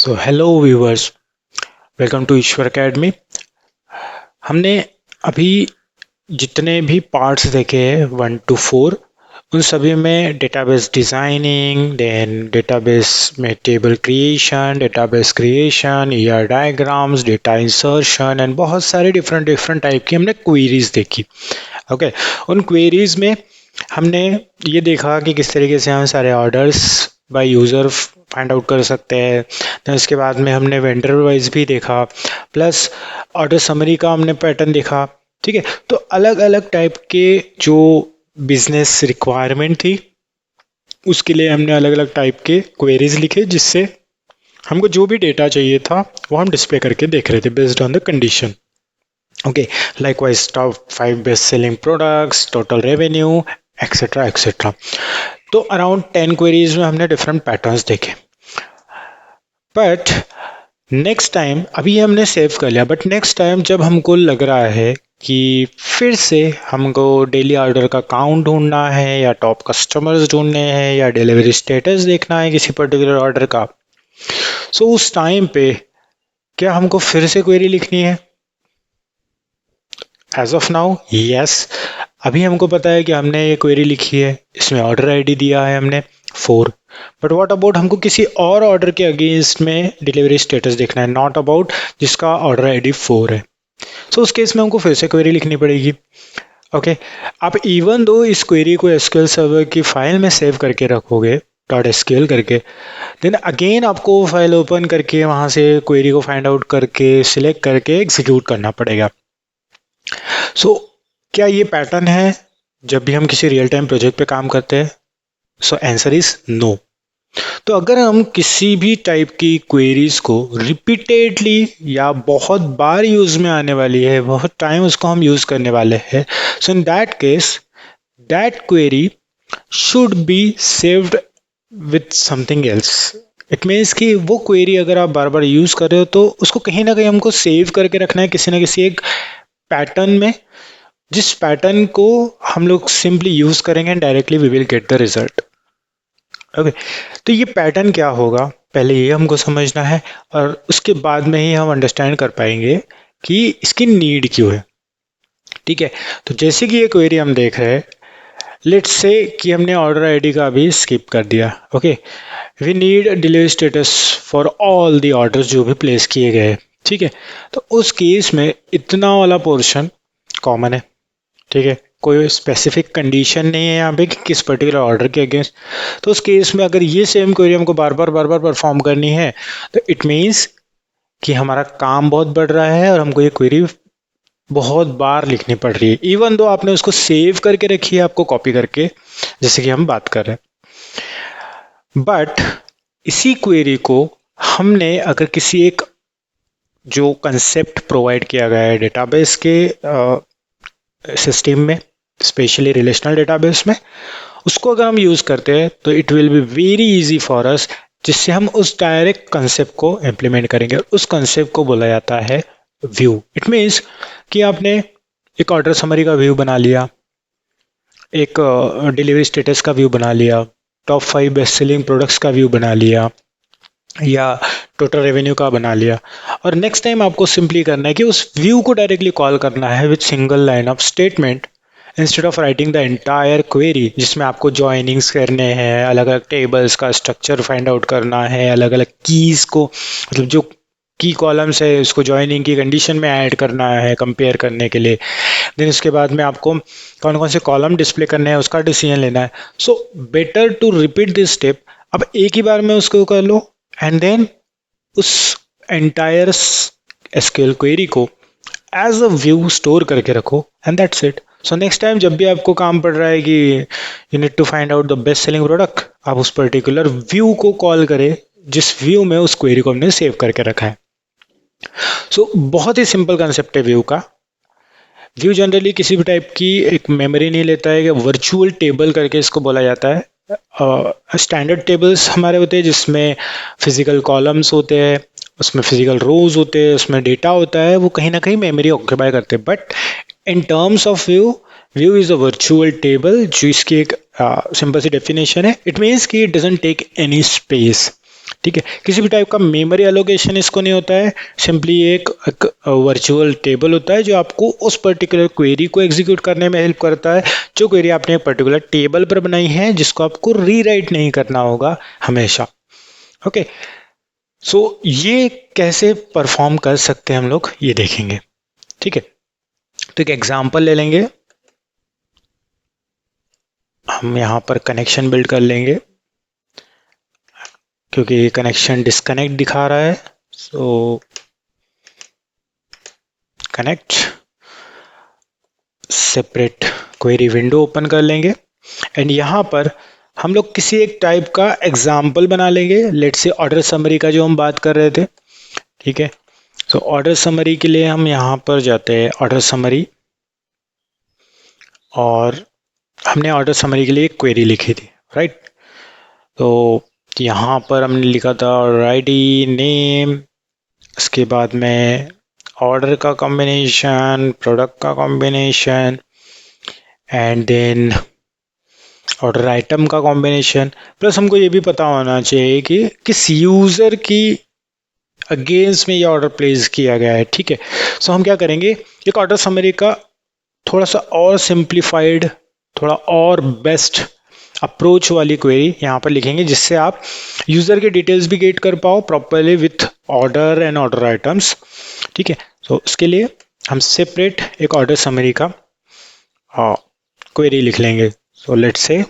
So hello viewers, welcome to Ishwar academy. हमने अभी जितने भी पार्ट्स देखे हैं 1 to 4, उन सभी में डेटाबेस डिज़ाइनिंग, देन डेटाबेस में table creation, database creation, ER diagrams, data insertion and बहुत सारे डिफरेंट डिफरेंट टाइप की हमने क्वेरीज देखी। ओके, उन क्वेरीज में हमने ये देखा कि किस तरीके से हम सारे orders by user find out कर सकते हैं। then उसके बाद में हमने वेंडर वाइज भी देखा, प्लस ऑर्डर समरी का हमने पैटर्न देखा। ठीक है, तो अलग अलग टाइप के जो बिजनेस रिक्वायरमेंट थी उसके लिए हमने अलग अलग टाइप के क्वेरीज लिखे, जिससे हमको जो भी डेटा चाहिए था वो हम डिस्प्ले करके देख रहे थे based on the condition. Okay, likewise top 5 best selling products, total revenue, etcetera etcetera. तो अराउंड 10 क्वेरीज में हमने डिफरेंट पैटर्न्स देखे। बट नेक्स्ट टाइम, अभी हमने सेव कर लिया, बट नेक्स्ट टाइम जब हमको लग रहा है कि फिर से हमको डेली ऑर्डर का काउंट ढूंढना है या टॉप कस्टमर्स ढूंढने हैं या डिलीवरी स्टेटस देखना है किसी पर्टिकुलर ऑर्डर का, सो उस टाइम पे क्या हमको फिर से क्वेरी लिखनी है? एज ऑफ नाउ यस, अभी हमको पता है कि हमने ये क्वेरी लिखी है, इसमें ऑर्डर आईडी दिया है हमने 4। बट व्हाट अबाउट हमको किसी और ऑर्डर के अगेंस्ट में डिलीवरी स्टेटस देखना है, नॉट अबाउट जिसका ऑर्डर आईडी 4 है। सो उस केस में हमको फिर से क्वेरी लिखनी पड़ेगी। ओके, आप इवन दो इस क्वेरी को एसक्यूएल सर्वर की फाइल में सेव करके रखोगे डॉट एसक्यूएल करके, देन अगेन आपको वो फाइल ओपन करके वहाँ से क्वेरी को फाइंड आउट करके सिलेक्ट करके एग्जीक्यूट करना पड़ेगा। सो क्या ये पैटर्न है जब भी हम किसी रियल टाइम प्रोजेक्ट पे काम करते हैं? So answer is no. तो अगर हम किसी भी टाइप की क्वेरीज को रिपीटेडली या बहुत बार यूज में आने वाली है, बहुत टाइम उसको हम यूज करने वाले हैं, so in that case that query should be saved with something else. It means कि वो क्वेरी अगर आप बार बार यूज कर रहे हो तो उसको कहीं ना कहीं हमको सेव करके रखना है किसी ना किसी एक पैटर्न में, जिस पैटर्न को हम लोग सिंपली यूज करेंगे and directly we will get the result. Okay, तो ये पैटर्न क्या होगा पहले ये हमको समझना है, और उसके बाद में ही हम अंडरस्टैंड कर पाएंगे कि इसकी नीड क्यों है। ठीक है, तो जैसे कि ये क्वेरी हम देख रहे हैं, लेट्स से कि हमने ऑर्डर आईडी का भी स्किप कर दिया। Okay, we need delivery status for all the orders जो भी प्लेस किए गए। ठीक है, तो उस केस में इतना वाला पोर्शन कॉमन है। ठीक है, कोई स्पेसिफिक कंडीशन नहीं है यहाँ पे कि किस पर्टिकुलर ऑर्डर के अगेंस्ट। तो उस केस में अगर ये सेम क्वेरी हमको बार बार परफॉर्म करनी है, तो इट मीन्स कि हमारा काम बहुत बढ़ रहा है और हमको ये क्वेरी बहुत बार लिखनी पड़ रही है, इवन दो आपने उसको सेव करके रखी है आपको कॉपी करके, जैसे कि हम बात कर रहे हैं। बट इसी क्वेरी को हमने अगर किसी एक जो कंसेप्ट प्रोवाइड किया गया है डेटाबेस के सिस्टम में, स्पेशली रिलेशनल डेटाबेस में, उसको अगर हम यूज़ करते हैं तो it will be very easy for us, जिससे हम उस डायरेक्ट कंसेप्ट को इम्प्लीमेंट करेंगे। उस कंसेप्ट को बोला जाता है व्यू। इट मीन्स कि आपने एक ऑर्डर समरी का व्यू बना लिया, एक डिलीवरी स्टेटस का व्यू बना लिया, टॉप 5 बेस्ट सेलिंग प्रोडक्ट्स का व्यू बना लिया, या टोटल रेवेन्यू का बना लिया, और नेक्स्ट टाइम आपको सिंपली करना है कि उस व्यू को डायरेक्टली कॉल करना है with single line of statement instead of writing the entire query, जिसमें आपको जॉइनिंग्स करने हैं, अलग अलग टेबल्स का स्ट्रक्चर फाइंड आउट करना है, अलग अलग कीज को, मतलब जो की कॉलम्स है उसको जॉइनिंग की कंडीशन में ऐड करना है कंपेयर करने के लिए। देन उसके बाद में आपको कौन कौन से कॉलम डिस्प्ले करने हैं उसका डिसीजन लेना है। So better to repeat this step. अब एक ही बार में उसको कर लो एंड देन उस एंटायर एसक्यूएल क्वेरी को एज अ व्यू स्टोर करके रखो and that's it. So next time जब भी आपको काम पड़ रहा है कि you need to find out the best selling product, आप उस पर्टिकुलर व्यू को कॉल करें जिस व्यू में उस क्वेरी को हमने सेव करके रखा है। सो बहुत ही सिंपल कंसेप्ट है व्यू का। व्यू जनरली किसी भी टाइप की एक मेमोरी नहीं लेता है, वर्चुअल टेबल करके इसको बोला जाता है। स्टैंडर्ड टेबल्स हमारे होते हैं जिसमें फिजिकल कॉलम्स होते हैं, उसमें फिजिकल रोज होते हैं, उसमें डेटा होता है, वो कहीं ना कहीं मेमोरी ऑक्यूपाई करते हैं। But in terms of view, view is a virtual table, जो इसकी एक सिंपल सी डेफिनेशन है। इट मीन्स कि it doesn't take any space. ठीक है। किसी भी टाइप का मेमोरी एलोकेशन इसको नहीं होता है, सिंपली एक वर्चुअल टेबल होता है जो आपको उस पर्टिकुलर क्वेरी को एग्जीक्यूट करने में हेल्प करता है, जो क्वेरी आपने एक पर्टिकुलर टेबल पर बनाई है जिसको आपको रीराइट नहीं करना होगा हमेशा। ओके, सो ये कैसे परफॉर्म कर सकते हैं हम लोग ये देखेंगे। ठीक है, तो एक एग्जांपल ले लेंगे, हम यहाँ पर कनेक्शन बिल्ड कर लेंगे क्योंकि कनेक्शन डिस्कनेक्ट दिखा रहा है। सो connect, separate query window open कर लेंगे एंड यहाँ पर हम लोग किसी एक टाइप का एग्जाम्पल बना लेंगे। लेट्स से ऑर्डर समरी का जो हम बात कर रहे थे। ठीक है, सो ऑर्डर समरी के लिए हम यहाँ पर जाते हैं, ऑर्डर समरी, और हमने ऑर्डर समरी के लिए एक क्वेरी लिखी थी, राइट। तो यहाँ पर हमने लिखा था ऑर्डर आईडी, नेम, उसके बाद में ऑर्डर का कॉम्बिनेशन, प्रोडक्ट का combination, and then order item का कॉम्बिनेशन। प्लस हमको ये भी पता होना चाहिए कि किस यूज़र की अगेंस्ट में ये ऑर्डर प्लेस किया गया है। ठीक है, सो हम क्या करेंगे, एक ऑर्डर समरी का थोड़ा सा और सिंप्लीफाइड, थोड़ा और बेस्ट अप्रोच वाली क्वेरी यहाँ पर लिखेंगे जिससे आप यूज़र के डिटेल्स भी गेट कर पाओ properly with order and order items. ठीक है, सो उसके लिए हम सेपरेट एक ऑर्डर समरी का क्वेरी लिख लेंगे। So let's say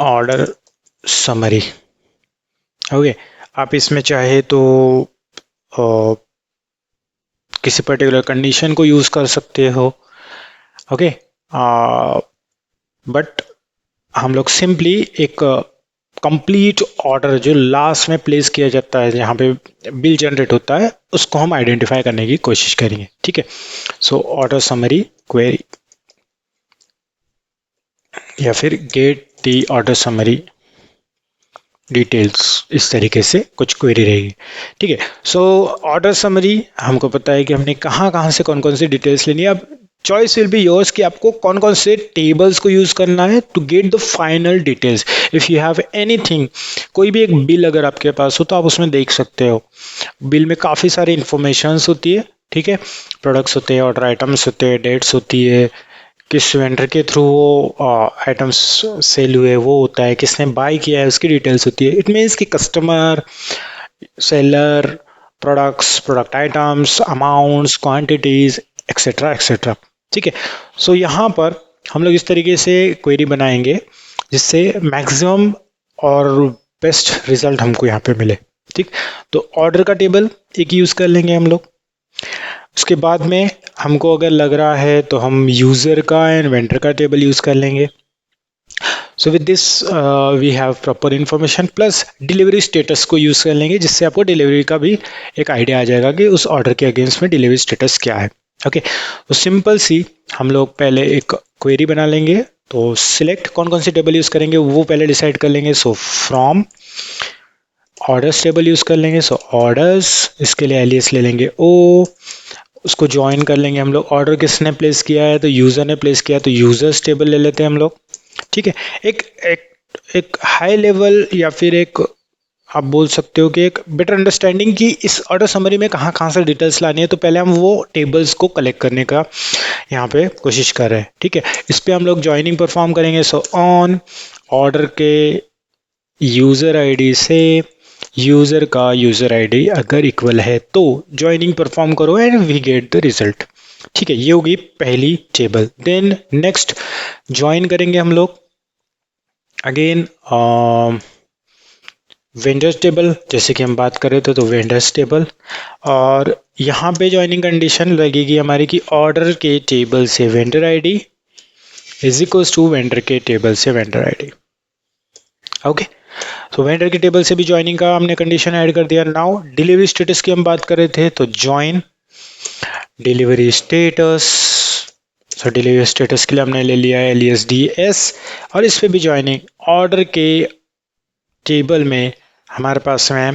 order summary. Okay, आप इसमें चाहे तो किसी पर्टिकुलर कंडीशन को यूज़ कर सकते हो। ओके, बट हम लोग सिंपली एक कंप्लीट ऑर्डर जो लास्ट में प्लेस किया जाता है जहाँ पे बिल जनरेट होता है उसको हम आइडेंटिफाई करने की कोशिश करेंगे। ठीक है, सो ऑर्डर समरी क्वेरी या फिर get the order summary details, इस तरीके से कुछ क्वेरी रहेगी। ठीक है, सो ऑर्डर समरी हमको पता है कि हमने कहाँ कहाँ से कौन कौन सी डिटेल्स लेनी है। अब चॉइस विल बी योर्स कि आपको कौन कौन से टेबल्स को यूज़ करना है to get the final details. If you have anything, कोई भी एक बिल अगर आपके पास हो तो आप उसमें देख सकते हो। बिल में काफ़ी सारी इंफॉर्मेशंस होती है। ठीक है, प्रोडक्ट्स होते हैं, ऑर्डर आइटम्स होते हैं, डेट्स होती है, किस वेंडर के थ्रू वो आइटम्स सेल हुए वो होता है, किसने बाय किया है उसकी डिटेल्स होती है। इट मीन्स कि customer, seller, products, product items, amounts, quantities, etcetera etcetera. ठीक है, सो यहाँ पर हम लोग इस तरीके से क्वेरी बनाएंगे जिससे मैक्सिमम और बेस्ट रिजल्ट हमको यहाँ पे मिले। ठीक, तो ऑर्डर का टेबल एक यूज़ कर लेंगे हम लोग। उसके बाद में हमको अगर लग रहा है तो हम यूज़र का एंड वेंडर का टेबल यूज़ कर लेंगे। So with this we have proper information, plus delivery status को यूज़ कर लेंगे जिससे आपको डिलीवरी का भी एक आइडिया आ जाएगा कि उस ऑर्डर के अगेंस्ट में डिलीवरी स्टेटस क्या है। ओके, तो सिंपल सी हम लोग पहले एक क्वेरी बना लेंगे। तो सिलेक्ट कौन कौन सी टेबल यूज़ करेंगे वो पहले डिसाइड कर लेंगे। So from orders table use कर लेंगे। सो ऑर्डर्स, इसके लिए एलियस ले लेंगे ओ, उसको ज्वाइन कर लेंगे हम लोग। ऑर्डर किसने प्लेस किया है तो यूज़र ने प्लेस किया, तो यूज़र्स टेबल ले लेते हैं हम लोग। ठीक है, एक एक एक हाई लेवल या फिर एक आप बोल सकते हो कि एक बेटर अंडरस्टैंडिंग कि इस ऑर्डर समरी में कहाँ कहाँ से डिटेल्स लानी है, तो पहले हम वो टेबल्स को कलेक्ट करने का यहाँ पे कोशिश कर रहे हैं। ठीक है, इस पे हम लोग ज्वाइनिंग परफॉर्म करेंगे। सो ऑन ऑर्डर के यूज़र आईडी से यूज़र का यूज़र आईडी अगर इक्वल है तो ज्वाइनिंग परफॉर्म करो and we get the result. ठीक है, ये होगी पहली टेबल। देन नेक्स्ट ज्वाइन करेंगे हम लोग अगेन वेंडर्स टेबल, जैसे कि हम बात कर रहे थे तो वेंडर्स टेबल, और यहाँ पे ज्वाइनिंग कंडीशन लगेगी हमारी कि ऑर्डर के टेबल से vendor ID is equals to vendor के टेबल से वेंडर आईडी। ओके, तो वेंडर के टेबल से भी ज्वाइनिंग का हमने कंडीशन ऐड कर दिया। नाउ डिलीवरी स्टेटस की हम बात कर रहे थे तो ज्वाइन डिलीवरी स्टेटस। सो डिलीवरी स्टेटस के लिए हमने ले लिया है LSDS, और इस पे भी ज्वाइनिंग ऑर्डर के टेबल में हमारे पास में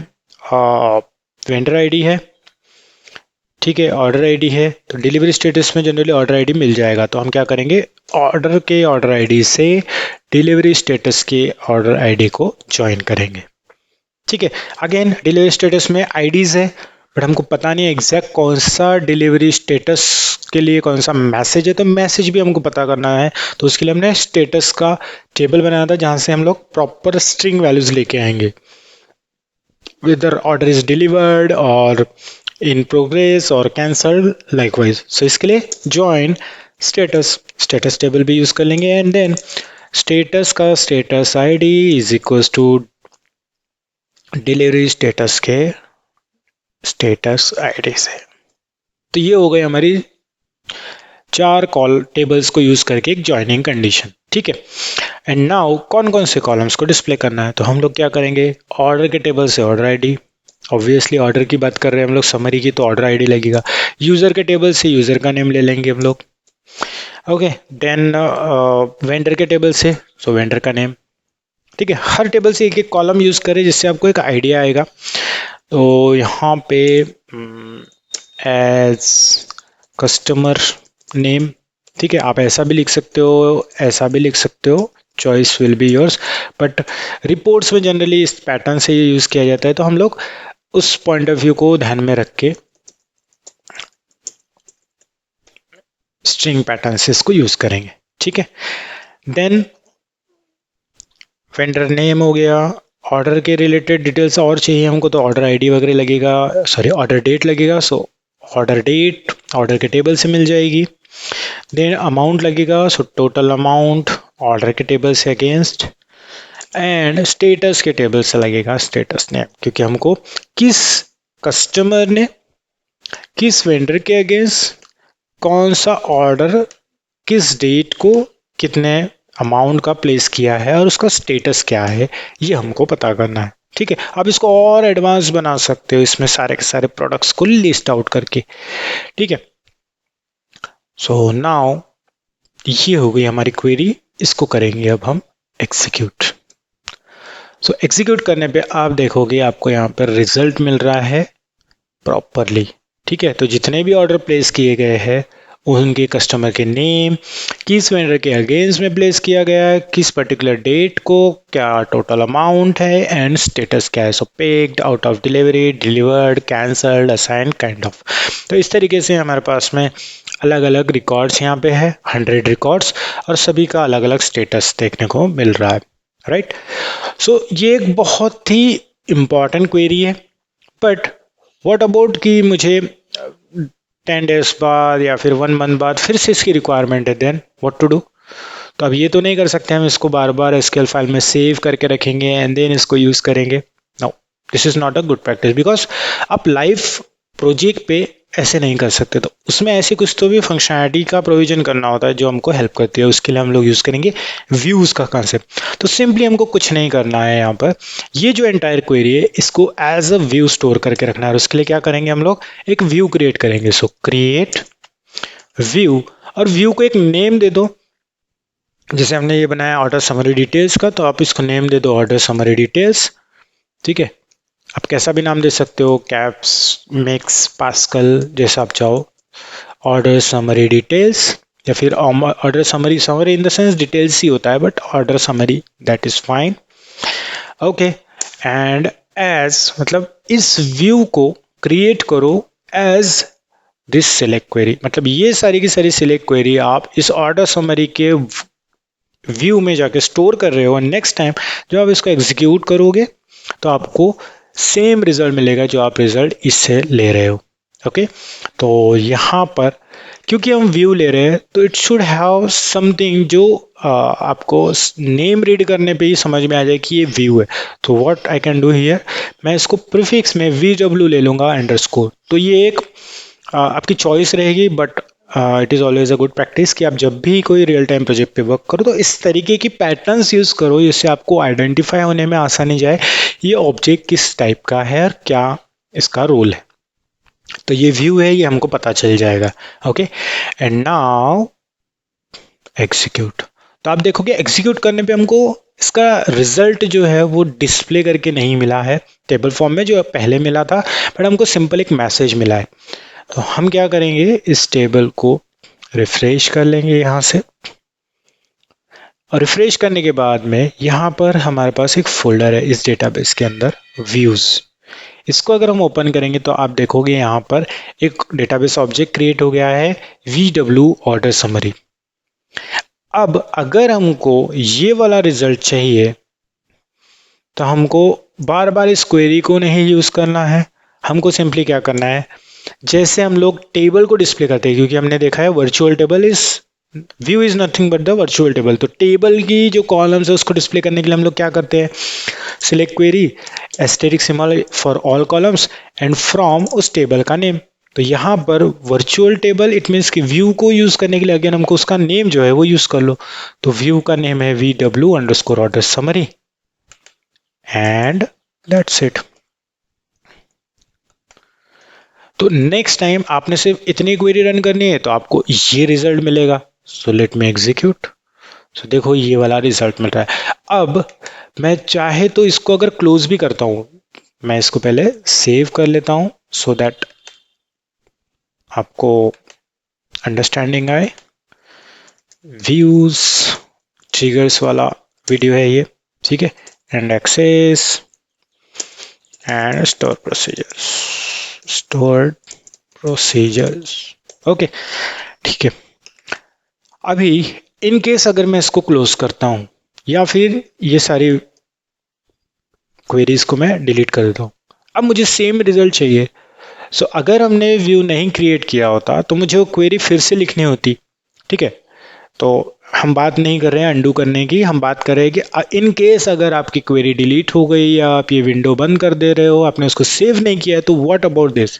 वेंडर आईडी है, ठीक है, ऑर्डर आईडी है तो डिलीवरी स्टेटस में जनरली ऑर्डर आईडी मिल जाएगा। तो हम क्या करेंगे, ऑर्डर आईडी से डिलीवरी स्टेटस के ऑर्डर आईडी को ज्वाइन करेंगे। ठीक है, अगेन डिलीवरी स्टेटस में आईडीज है, बट हमको पता नहीं एग्जैक्ट कौन सा डिलीवरी स्टेटस के लिए कौन सा मैसेज है, तो मैसेज भी हमको पता करना है। तो उसके लिए हमने स्टेटस का टेबल बनाया था जहाँ से हम लोग प्रॉपर स्ट्रिंग वैल्यूज लेके आएंगे, whether order is delivered or in progress or cancelled likewise। so इसके लिए join status टेबल भी यूज कर लेंगे, एंड देन स्टेटस का status ID is equals to delivery status के स्टेटस आईडी से। तो ये हो गई हमारी 4 कॉल टेबल्स को यूज करके एक ज्वाइनिंग कंडीशन। ठीक है, एंड नाउ कौन कौन से कॉलम्स को डिस्प्ले करना है, तो हम लोग क्या करेंगे, ऑर्डर के टेबल से ऑर्डर आईडी, ऑब्वियसली ऑर्डर की बात कर रहे हैं हम लोग समरी की, तो ऑर्डर आईडी लगेगा। यूजर के टेबल से यूजर का नेम ले लेंगे हम लोग। ओके, देन वेंडर के टेबल से सो वेंडर का नेम। ठीक है, हर टेबल से एक एक कॉलम यूज करें जिससे आपको एक आइडिया आएगा। तो यहाँ पे एज कस्टमर नेम, ठीक है, आप ऐसा भी लिख सकते हो, ऐसा भी लिख सकते हो, choice will be yours, but reports में जनरली इस पैटर्न से ये यूज किया जाता है, तो हम लोग उस पॉइंट ऑफ व्यू को ध्यान में रख के स्ट्रिंग पैटर्न से इसको यूज करेंगे। ठीक है, देन वेंडर नेम हो गया, ऑर्डर के रिलेटेड डिटेल्स और चाहिए हमको तो ऑर्डर आईडी वगैरह लगेगा, सॉरी ऑर्डर डेट लगेगा, सो ऑर्डर डेट ऑर्डर के टेबल से मिल जाएगी। देन अमाउंट लगेगा, सो टोटल अमाउंट ऑर्डर के टेबल से अगेंस्ट, एंड स्टेटस के टेबल से लगेगा स्टेटस नेम, क्योंकि हमको किस कस्टमर ने किस वेंडर के अगेंस्ट कौन सा ऑर्डर किस डेट को कितने अमाउंट का प्लेस किया है और उसका स्टेटस क्या है, ये हमको पता करना है। ठीक है, आप इसको और एडवांस बना सकते हो इसमें सारे के सारे प्रोडक्ट्स को लिस्ट आउट करके। ठीक है, सो नाउ ये हो गई हमारी क्वेरी, इसको करेंगे अब हम एग्जीक्यूट। सो एग्जीक्यूट करने पे आप देखोगे आपको यहाँ पर रिजल्ट मिल रहा है प्रॉपरली। ठीक है, तो जितने भी ऑर्डर प्लेस किए गए हैं उनके कस्टमर के नेम, किस वेंडर के अगेंस्ट में प्लेस किया गया है, किस पर्टिकुलर डेट को, क्या टोटल अमाउंट है, एंड स्टेटस क्या है, so packed, out of delivery, delivered, cancelled, assigned, kind of. तो इस तरीके से हमारे पास में अलग अलग रिकॉर्ड्स यहाँ पे है, 100 रिकॉर्ड्स, और सभी का अलग अलग स्टेटस देखने को मिल रहा है। राइट, सो ये एक बहुत ही इम्पॉर्टेंट क्वेरी है, बट व्हाट अबाउट कि मुझे 10 डेज बाद या फिर 1 मंथ बाद फिर से इसकी रिक्वायरमेंट है, देन व्हाट टू डू। तो अब ये तो नहीं कर सकते हम इसको बार बार एसक्यूएल फाइल में सेव करके रखेंगे एंड देन इसको यूज करेंगे। No, this is not a good practice, because आप लाइव प्रोजेक्ट पे ऐसे नहीं कर सकते। तो उसमें ऐसी कुछ तो भी फंक्शनैलिटी का प्रोविजन करना होता है जो हमको हेल्प करती है। उसके लिए हम लोग यूज़ करेंगे व्यूज़ का कॉन्सेप्ट। तो सिंपली हमको कुछ नहीं करना है, यहाँ पर ये जो एंटायर क्वेरी है इसको एज अ व्यू स्टोर करके रखना है। और उसके लिए क्या करेंगे, हम लोग एक व्यू क्रिएट करेंगे। सो क्रिएट व्यू, और व्यू को एक नेम दे दो। जैसे हमने ये बनाया ऑर्डर समरी डिटेल्स का, तो आप इसको नेम दे दो ऑर्डर समरी डिटेल्स। ठीक है, आप कैसा भी नाम दे सकते हो, कैप्स, मिक्स, पास्कल, जैसा आप चाहो। ऑर्डर समरी डिटेल्स या फिर order summary, summary in the sense details ही होता है, but order summary that is fine. Okay, and as मतलब इस व्यू को क्रिएट करो एज दिस सिलेक्ट क्वेरी। मतलब ये सारी की सारी सिलेक्ट क्वेरी आप इस ऑर्डर समरी के व्यू में जाके स्टोर कर रहे हो। नेक्स्ट टाइम जब आप इसको एग्जीक्यूट करोगे तो आपको सेम रिजल्ट मिलेगा जो आप रिजल्ट इससे ले रहे हो। ओके, तो यहाँ पर क्योंकि हम व्यू ले रहे हैं तो इट शुड हैव समथिंग जो आपको नेम रीड करने पे ही समझ में आ जाए कि ये व्यू है। तो what I can do here, मैं इसको प्रीफिक्स में VW ले लूँगा अंडरस्कोर। तो ये एक आपकी चॉइस रहेगी, but it is always a good practice कि आप जब भी कोई रियल टाइम प्रोजेक्ट पे वर्क करो तो इस तरीके की पैटर्न्स यूज़ करो जिससे आपको आइडेंटिफाई होने में आसानी जाए ये ऑब्जेक्ट किस टाइप का है और क्या इसका रोल है। तो ये व्यू है, ये हमको पता चल जाएगा। Okay, and now execute. तो आप देखोगे एग्जीक्यूट करने पे हमको इसका रिजल्ट जो है वो डिस्प्ले करके नहीं मिला है टेबल फॉर्म में जो पहले मिला था, बट हमको सिंपल एक मैसेज मिला है। तो हम क्या करेंगे, इस टेबल को रिफ्रेश कर लेंगे यहाँ से, और रिफ्रेश करने के बाद में यहाँ पर हमारे पास एक फोल्डर है इस डेटाबेस के अंदर, व्यूज। इसको अगर हम ओपन करेंगे तो आप देखोगे यहाँ पर एक डेटाबेस ऑब्जेक्ट क्रिएट हो गया है, VW ऑर्डर समरी। अब अगर हमको ये वाला रिजल्ट चाहिए तो हमको बार बार इस क्वेरी को नहीं यूज करना है, हमको सिंपली क्या करना है, जैसे हम लोग टेबल को डिस्प्ले करते हैं, क्योंकि हमने देखा है virtual table is, view is nothing but the virtual table. तो टेबल की जो कॉलम्स है उसको डिस्प्ले करने के लिए हम लोग क्या करते हैं, select query asterisk symbol for all columns and from उस टेबल का नेम। तो यहाँ पर वर्चुअल टेबल इट मीन्स कि व्यू को यूज करने के लिए अगेन हमको उसका नेम जो है वो यूज कर लो। तो व्यू का नेम है VW underscore order summary and that's it. तो नेक्स्ट टाइम आपने सिर्फ इतनी क्वेरी रन करनी है तो आपको ये रिजल्ट मिलेगा। So let me execute. सो देखो ये वाला रिजल्ट मिल रहा है। अब मैं चाहे तो इसको अगर क्लोज भी करता हूं, मैं इसको पहले सेव कर लेता हूं सो दैट आपको अंडरस्टैंडिंग आए। व्यूज ट्रिगर्स वाला वीडियो है ये, ठीक है, and access and store procedures, stored procedures, okay ठीक है। अभी इन केस अगर मैं इसको क्लोज करता हूं या फिर ये सारी क्वेरीज को मैं डिलीट कर देता हूं, अब मुझे सेम रिजल्ट चाहिए। सो अगर हमने व्यू नहीं क्रिएट किया होता तो मुझे वो क्वेरी फिर से लिखनी होती, ठीक है। तो हम बात नहीं कर रहे हैं अंडू करने की, हम बात कर रहे हैं कि इन केस अगर आपकी क्वेरी डिलीट हो गई या आप ये विंडो बंद कर दे रहे हो, आपने उसको सेव नहीं किया है, तो व्हाट अबाउट दिस।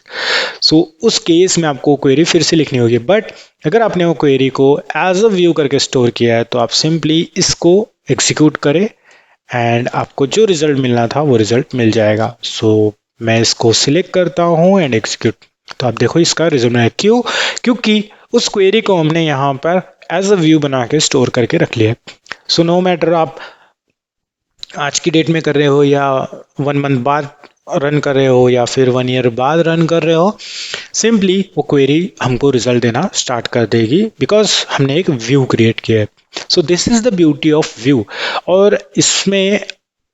सो उस केस में आपको क्वेरी फिर से लिखनी होगी। बट अगर आपने वो क्वेरी को एज अ व्यू करके स्टोर किया है तो आप सिंपली इसको एग्जीक्यूट करें एंड आपको जो रिजल्ट मिलना था वो रिजल्ट मिल जाएगा। सो मैं इसको सिलेक्ट करता हूँ एंड एग्जीक्यूट। तो आप देखो इसका रिजल्ट है, क्यों, क्योंकि उस क्वेरी को हमने यहाँ पर एज अ व्यू बना के स्टोर करके रख लिया। सो नो मैटर आप आज की डेट में कर रहे हो या 1 मंथ बाद रन कर रहे हो या फिर 1 ईयर बाद रन कर रहे हो, सिंपली वो क्वेरी हमको रिजल्ट देना स्टार्ट कर देगी बिकॉज हमने एक व्यू क्रिएट किया है। So this is the beauty of view. और इसमें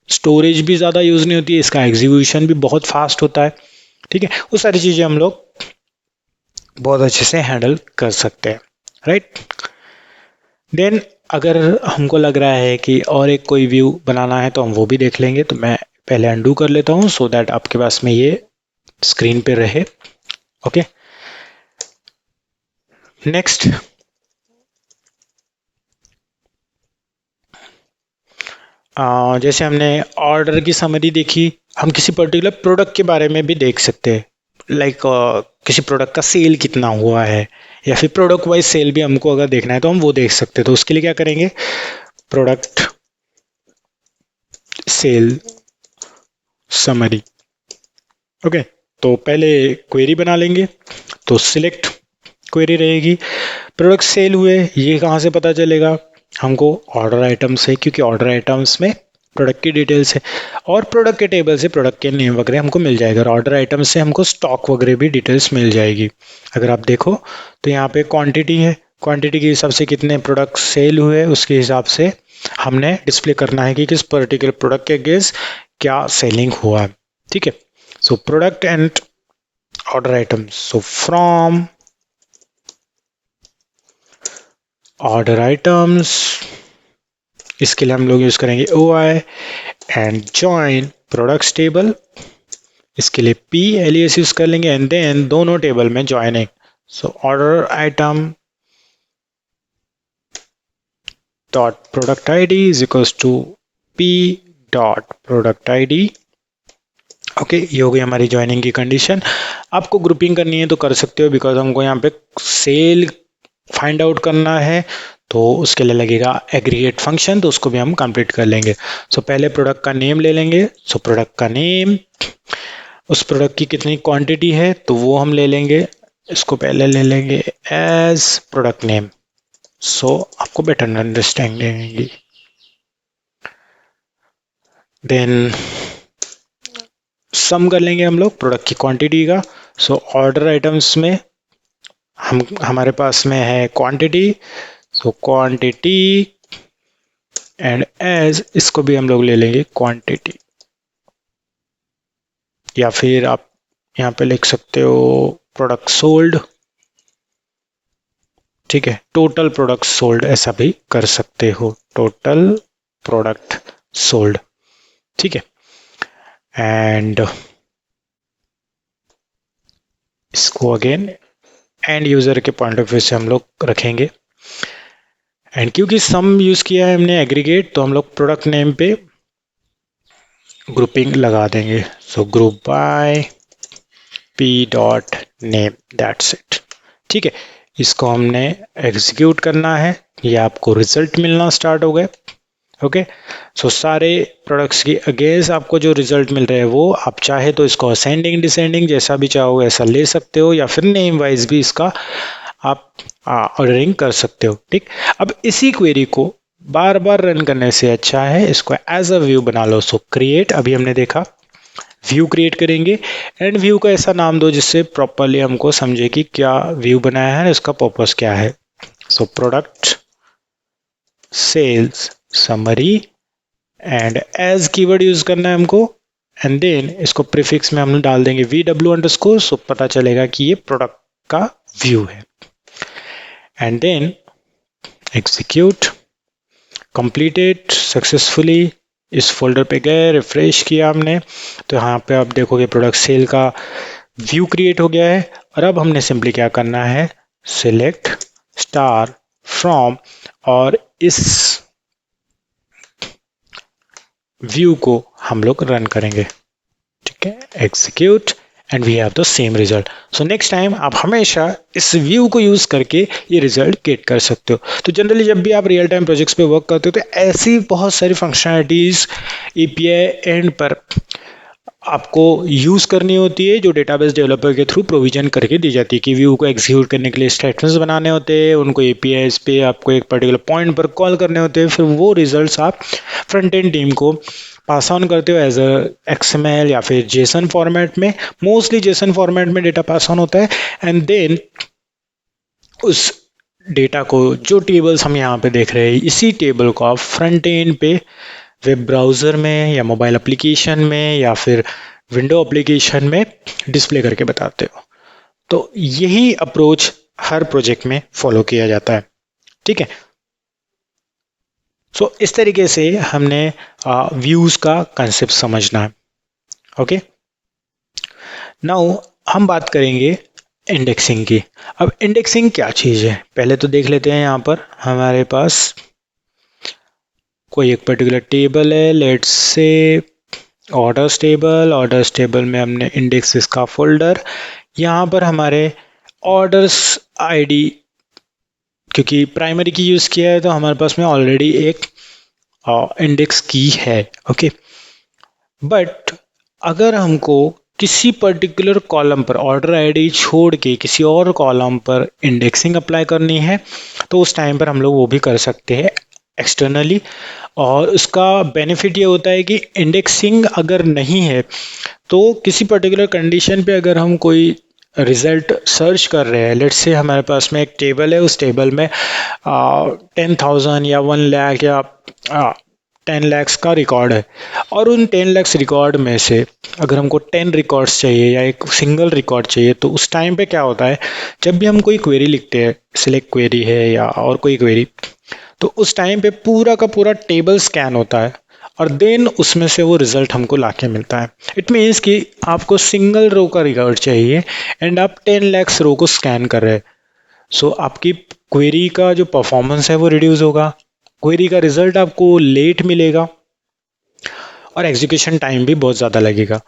स्टोरेज भी ज़्यादा यूज़ नहीं होती है, इसका एग्जीक्यूशन भी बहुत फास्ट होता है, ठीक है। वो सारी चीज़ें हम लोग बहुत अच्छे से हैंडल कर सकते हैं, राइट। देन अगर हमको लग रहा है कि और एक कोई व्यू बनाना है तो हम वो भी देख लेंगे। तो मैं पहले अंडू कर लेता हूँ सो दैट आपके पास में ये स्क्रीन पे रहे, ओके। नेक्स्ट जैसे हमने ऑर्डर की समरी देखी, हम किसी पर्टिकुलर प्रोडक्ट के बारे में भी देख सकते हैं, लाइक किसी प्रोडक्ट का सेल कितना हुआ है या फिर प्रोडक्ट वाइज सेल भी हमको अगर देखना है तो हम वो देख सकते हैं। तो उसके लिए क्या करेंगे, प्रोडक्ट सेल समरी, ओके। तो पहले क्वेरी बना लेंगे, तो सिलेक्ट क्वेरी रहेगी, प्रोडक्ट सेल हुए ये कहाँ से पता चलेगा हमको, ऑर्डर आइटम से, क्योंकि ऑर्डर आइटम्स में प्रोडक्ट की डिटेल्स है, और प्रोडक्ट के टेबल से प्रोडक्ट के नेम वगैरह हमको मिल जाएगा, और ऑर्डर आइटम से हमको स्टॉक वगैरह भी डिटेल्स मिल जाएगी। अगर आप देखो तो यहाँ पे क्वांटिटी है, क्वांटिटी के हिसाब से कितने प्रोडक्ट सेल हुए उसके हिसाब से हमने डिस्प्ले करना है कि किस पर्टिकुलर प्रोडक्ट के अगेंस्ट क्या सेलिंग हुआ, ठीक है। So product and order item, so from order items, इसके लिए हम लोग यूज करेंगे OI and join products table, इसके लिए P एलियास यूज कर लेंगे एंड देन दोनों टेबल में joining. So order item dot product ID is equals to P dot product ID, okay. ये हो गई हमारी ज्वाइनिंग की कंडीशन। आपको ग्रुपिंग करनी है तो कर सकते हो बिकॉज हमको यहाँ पे सेल फाइंड आउट करना है, तो उसके लिए लगेगा एग्रीगेट फंक्शन, तो उसको भी हम कंप्लीट कर लेंगे। सो पहले प्रोडक्ट का नेम ले लेंगे, सो प्रोडक्ट का नेम, उस प्रोडक्ट की कितनी क्वांटिटी है तो वो हम ले लेंगे, इसको पहले ले लेंगे एज प्रोडक्ट नेम, सो आपको बेटर अंडरस्टैंडिंग होगी। देन सम कर लेंगे हम लोग प्रोडक्ट की क्वांटिटी का। सो ऑर्डर आइटम्स में हमारे पास में है quantity, so quantity and as इसको भी हम लोग ले लेंगे क्वांटिटी, या फिर आप यहाँ पे लिख सकते हो प्रोडक्ट सोल्ड, ठीक है, टोटल प्रोडक्ट सोल्ड ऐसा भी कर सकते हो, टोटल प्रोडक्ट सोल्ड, ठीक है। एंड इसको अगेन एंड यूजर के पॉइंट ऑफ व्यू से हम लोग रखेंगे। एंड क्योंकि सम यूज किया है हमने एग्रीगेट, तो हम लोग प्रोडक्ट नेम पे ग्रुपिंग लगा देंगे। So group by P dot name, that's it, ठीक है। इसको हमने एग्जीक्यूट करना है, ये आपको रिजल्ट मिलना स्टार्ट हो गए। ओके, सो सारे प्रोडक्ट्स की अगेंस्ट आपको जो रिजल्ट मिल रहे हैं वो आप चाहे तो इसको असेंडिंग डिसेंडिंग जैसा भी चाहो ऐसा ले सकते हो, या फिर नेम वाइज भी इसका आप ऑर्डरिंग कर सकते हो, ठीक। अब इसी क्वेरी को बार बार रन करने से अच्छा है इसको एज अ व्यू बना लो। सो क्रिएट, अभी हमने देखा व्यू क्रिएट करेंगे, एंड व्यू का ऐसा नाम दो जिससे प्रॉपरली हमको समझे कि क्या व्यू बनाया है, इसका पर्पस क्या है। So product sales summary and as keyword use करना है हमको, एंड देन इसको प्रीफिक्स में हम डाल देंगे VW_, सो पता चलेगा कि ये प्रोडक्ट का व्यू है। And then execute, completed successfully, इस फोल्डर पे गए, रिफ्रेश किया हमने, तो यहाँ पे आप देखोगे प्रोडक्ट सेल का व्यू क्रिएट हो गया है। और अब हमने सिंपली क्या करना है, सिलेक्ट स्टार फ्रॉम, और इस व्यू को हम लोग रन करेंगे, ठीक है, execute, and we have the same result. So next time आप हमेशा इस व्यू को यूज करके ये रिजल्ट गेट कर सकते हो। तो जनरली जब भी आप रियल टाइम प्रोजेक्ट्स पे वर्क करते हो तो ऐसी बहुत सारी फंक्शनैलिटीज API एंड पर आपको यूज करनी होती है जो डेटाबेस डेवलपर के थ्रू प्रोविजन करके दी जाती है, कि व्यू को एग्जीक्यूट करने के लिए स्टेटमेंट्स बनाने होते हैं, उनको APIs पे आपको एक पर्टिकुलर पॉइंट पर कॉल करने होते हैं, फिर वो रिजल्ट्स आप फ्रंट एंड टीम को पास ऑन करते हो एज XML या फिर JSON फॉर्मेट में। मोस्टली JSON फॉर्मेट में डेटा पास ऑन होता है, एंड देन उस डेटा को, जो टेबल्स हम यहाँ पे देख रहे हैं, इसी टेबल को आप फ्रंट एंड पे वेब ब्राउज़र में या मोबाइल एप्लीकेशन में या फिर विंडो एप्लीकेशन में डिस्प्ले करके बताते हो। तो यही अप्रोच हर प्रोजेक्ट में फॉलो किया जाता है, ठीक है। सो इस तरीके से हमने व्यूज़ का कंसेप्ट समझना है। ओके, नाउ हम बात करेंगे इंडेक्सिंग की। अब इंडेक्सिंग क्या चीज़ है पहले तो देख लेते हैं। यहाँ पर हमारे पास कोई एक पर्टिकुलर टेबल है, let's say orders table. Orders table में हमने इंडेक्स इसका फोल्डर, यहाँ पर हमारे ऑर्डर्स आईडी, क्योंकि प्राइमरी की यूज़ किया है तो हमारे पास में ऑलरेडी एक इंडेक्स की है। ओके, बट अगर हमको किसी पर्टिकुलर कॉलम पर ऑर्डर आईडी छोड़ के किसी और कॉलम पर इंडेक्सिंग अप्लाई करनी है तो उस टाइम पर हम लोग वो भी कर सकते हैं एक्सटर्नली। और उसका बेनिफिट ये होता है कि इंडेक्सिंग अगर नहीं है तो किसी पर्टिकुलर कंडीशन पे अगर हम कोई रिजल्ट सर्च कर रहे हैं, लेट्स से हमारे पास में एक टेबल है, उस टेबल में 10,000 या 1 लाख या 10 लाख का रिकॉर्ड है, और उन 10 लाख रिकॉर्ड में से अगर हमको 10 रिकॉर्ड्स चाहिए या एक सिंगल रिकॉर्ड चाहिए, तो उस टाइम पे क्या होता है, जब भी हम कोई क्वेरी लिखते हैं, सिलेक्ट क्वेरी है या और कोई क्वेरी, तो उस टाइम पे पूरा का पूरा टेबल स्कैन होता है और देन उसमें से वो रिजल्ट हमको लाके मिलता है। इट मीन्स कि आपको सिंगल रो का रिकॉर्ड चाहिए एंड आप 10 लाख रो को स्कैन कर रहे हैं। सो आपकी क्वेरी का जो परफॉर्मेंस है वो रिड्यूस होगा, क्वेरी का रिजल्ट आपको लेट मिलेगा और एग्जीक्यूशन टाइम भी बहुत ज़्यादा लगेगा।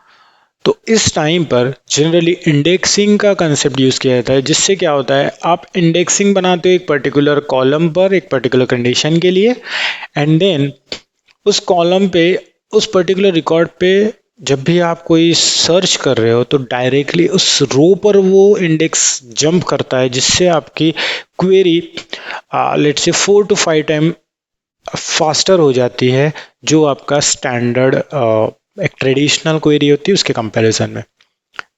तो इस टाइम पर जनरली इंडेक्सिंग का कंसेप्ट यूज़ किया जाता है, जिससे क्या होता है, आप इंडेक्सिंग बनाते हो एक पर्टिकुलर कॉलम पर एक पर्टिकुलर कंडीशन के लिए, एंड देन उस कॉलम पे उस पर्टिकुलर रिकॉर्ड पे जब भी आप कोई सर्च कर रहे हो तो डायरेक्टली उस रो पर वो इंडेक्स जंप करता है, जिससे आपकी query let's say 4 to 5 time faster हो जाती है, जो आपका स्टैंडर्ड एक ट्रेडिशनल क्वेरी होती है उसके कंपैरिजन में,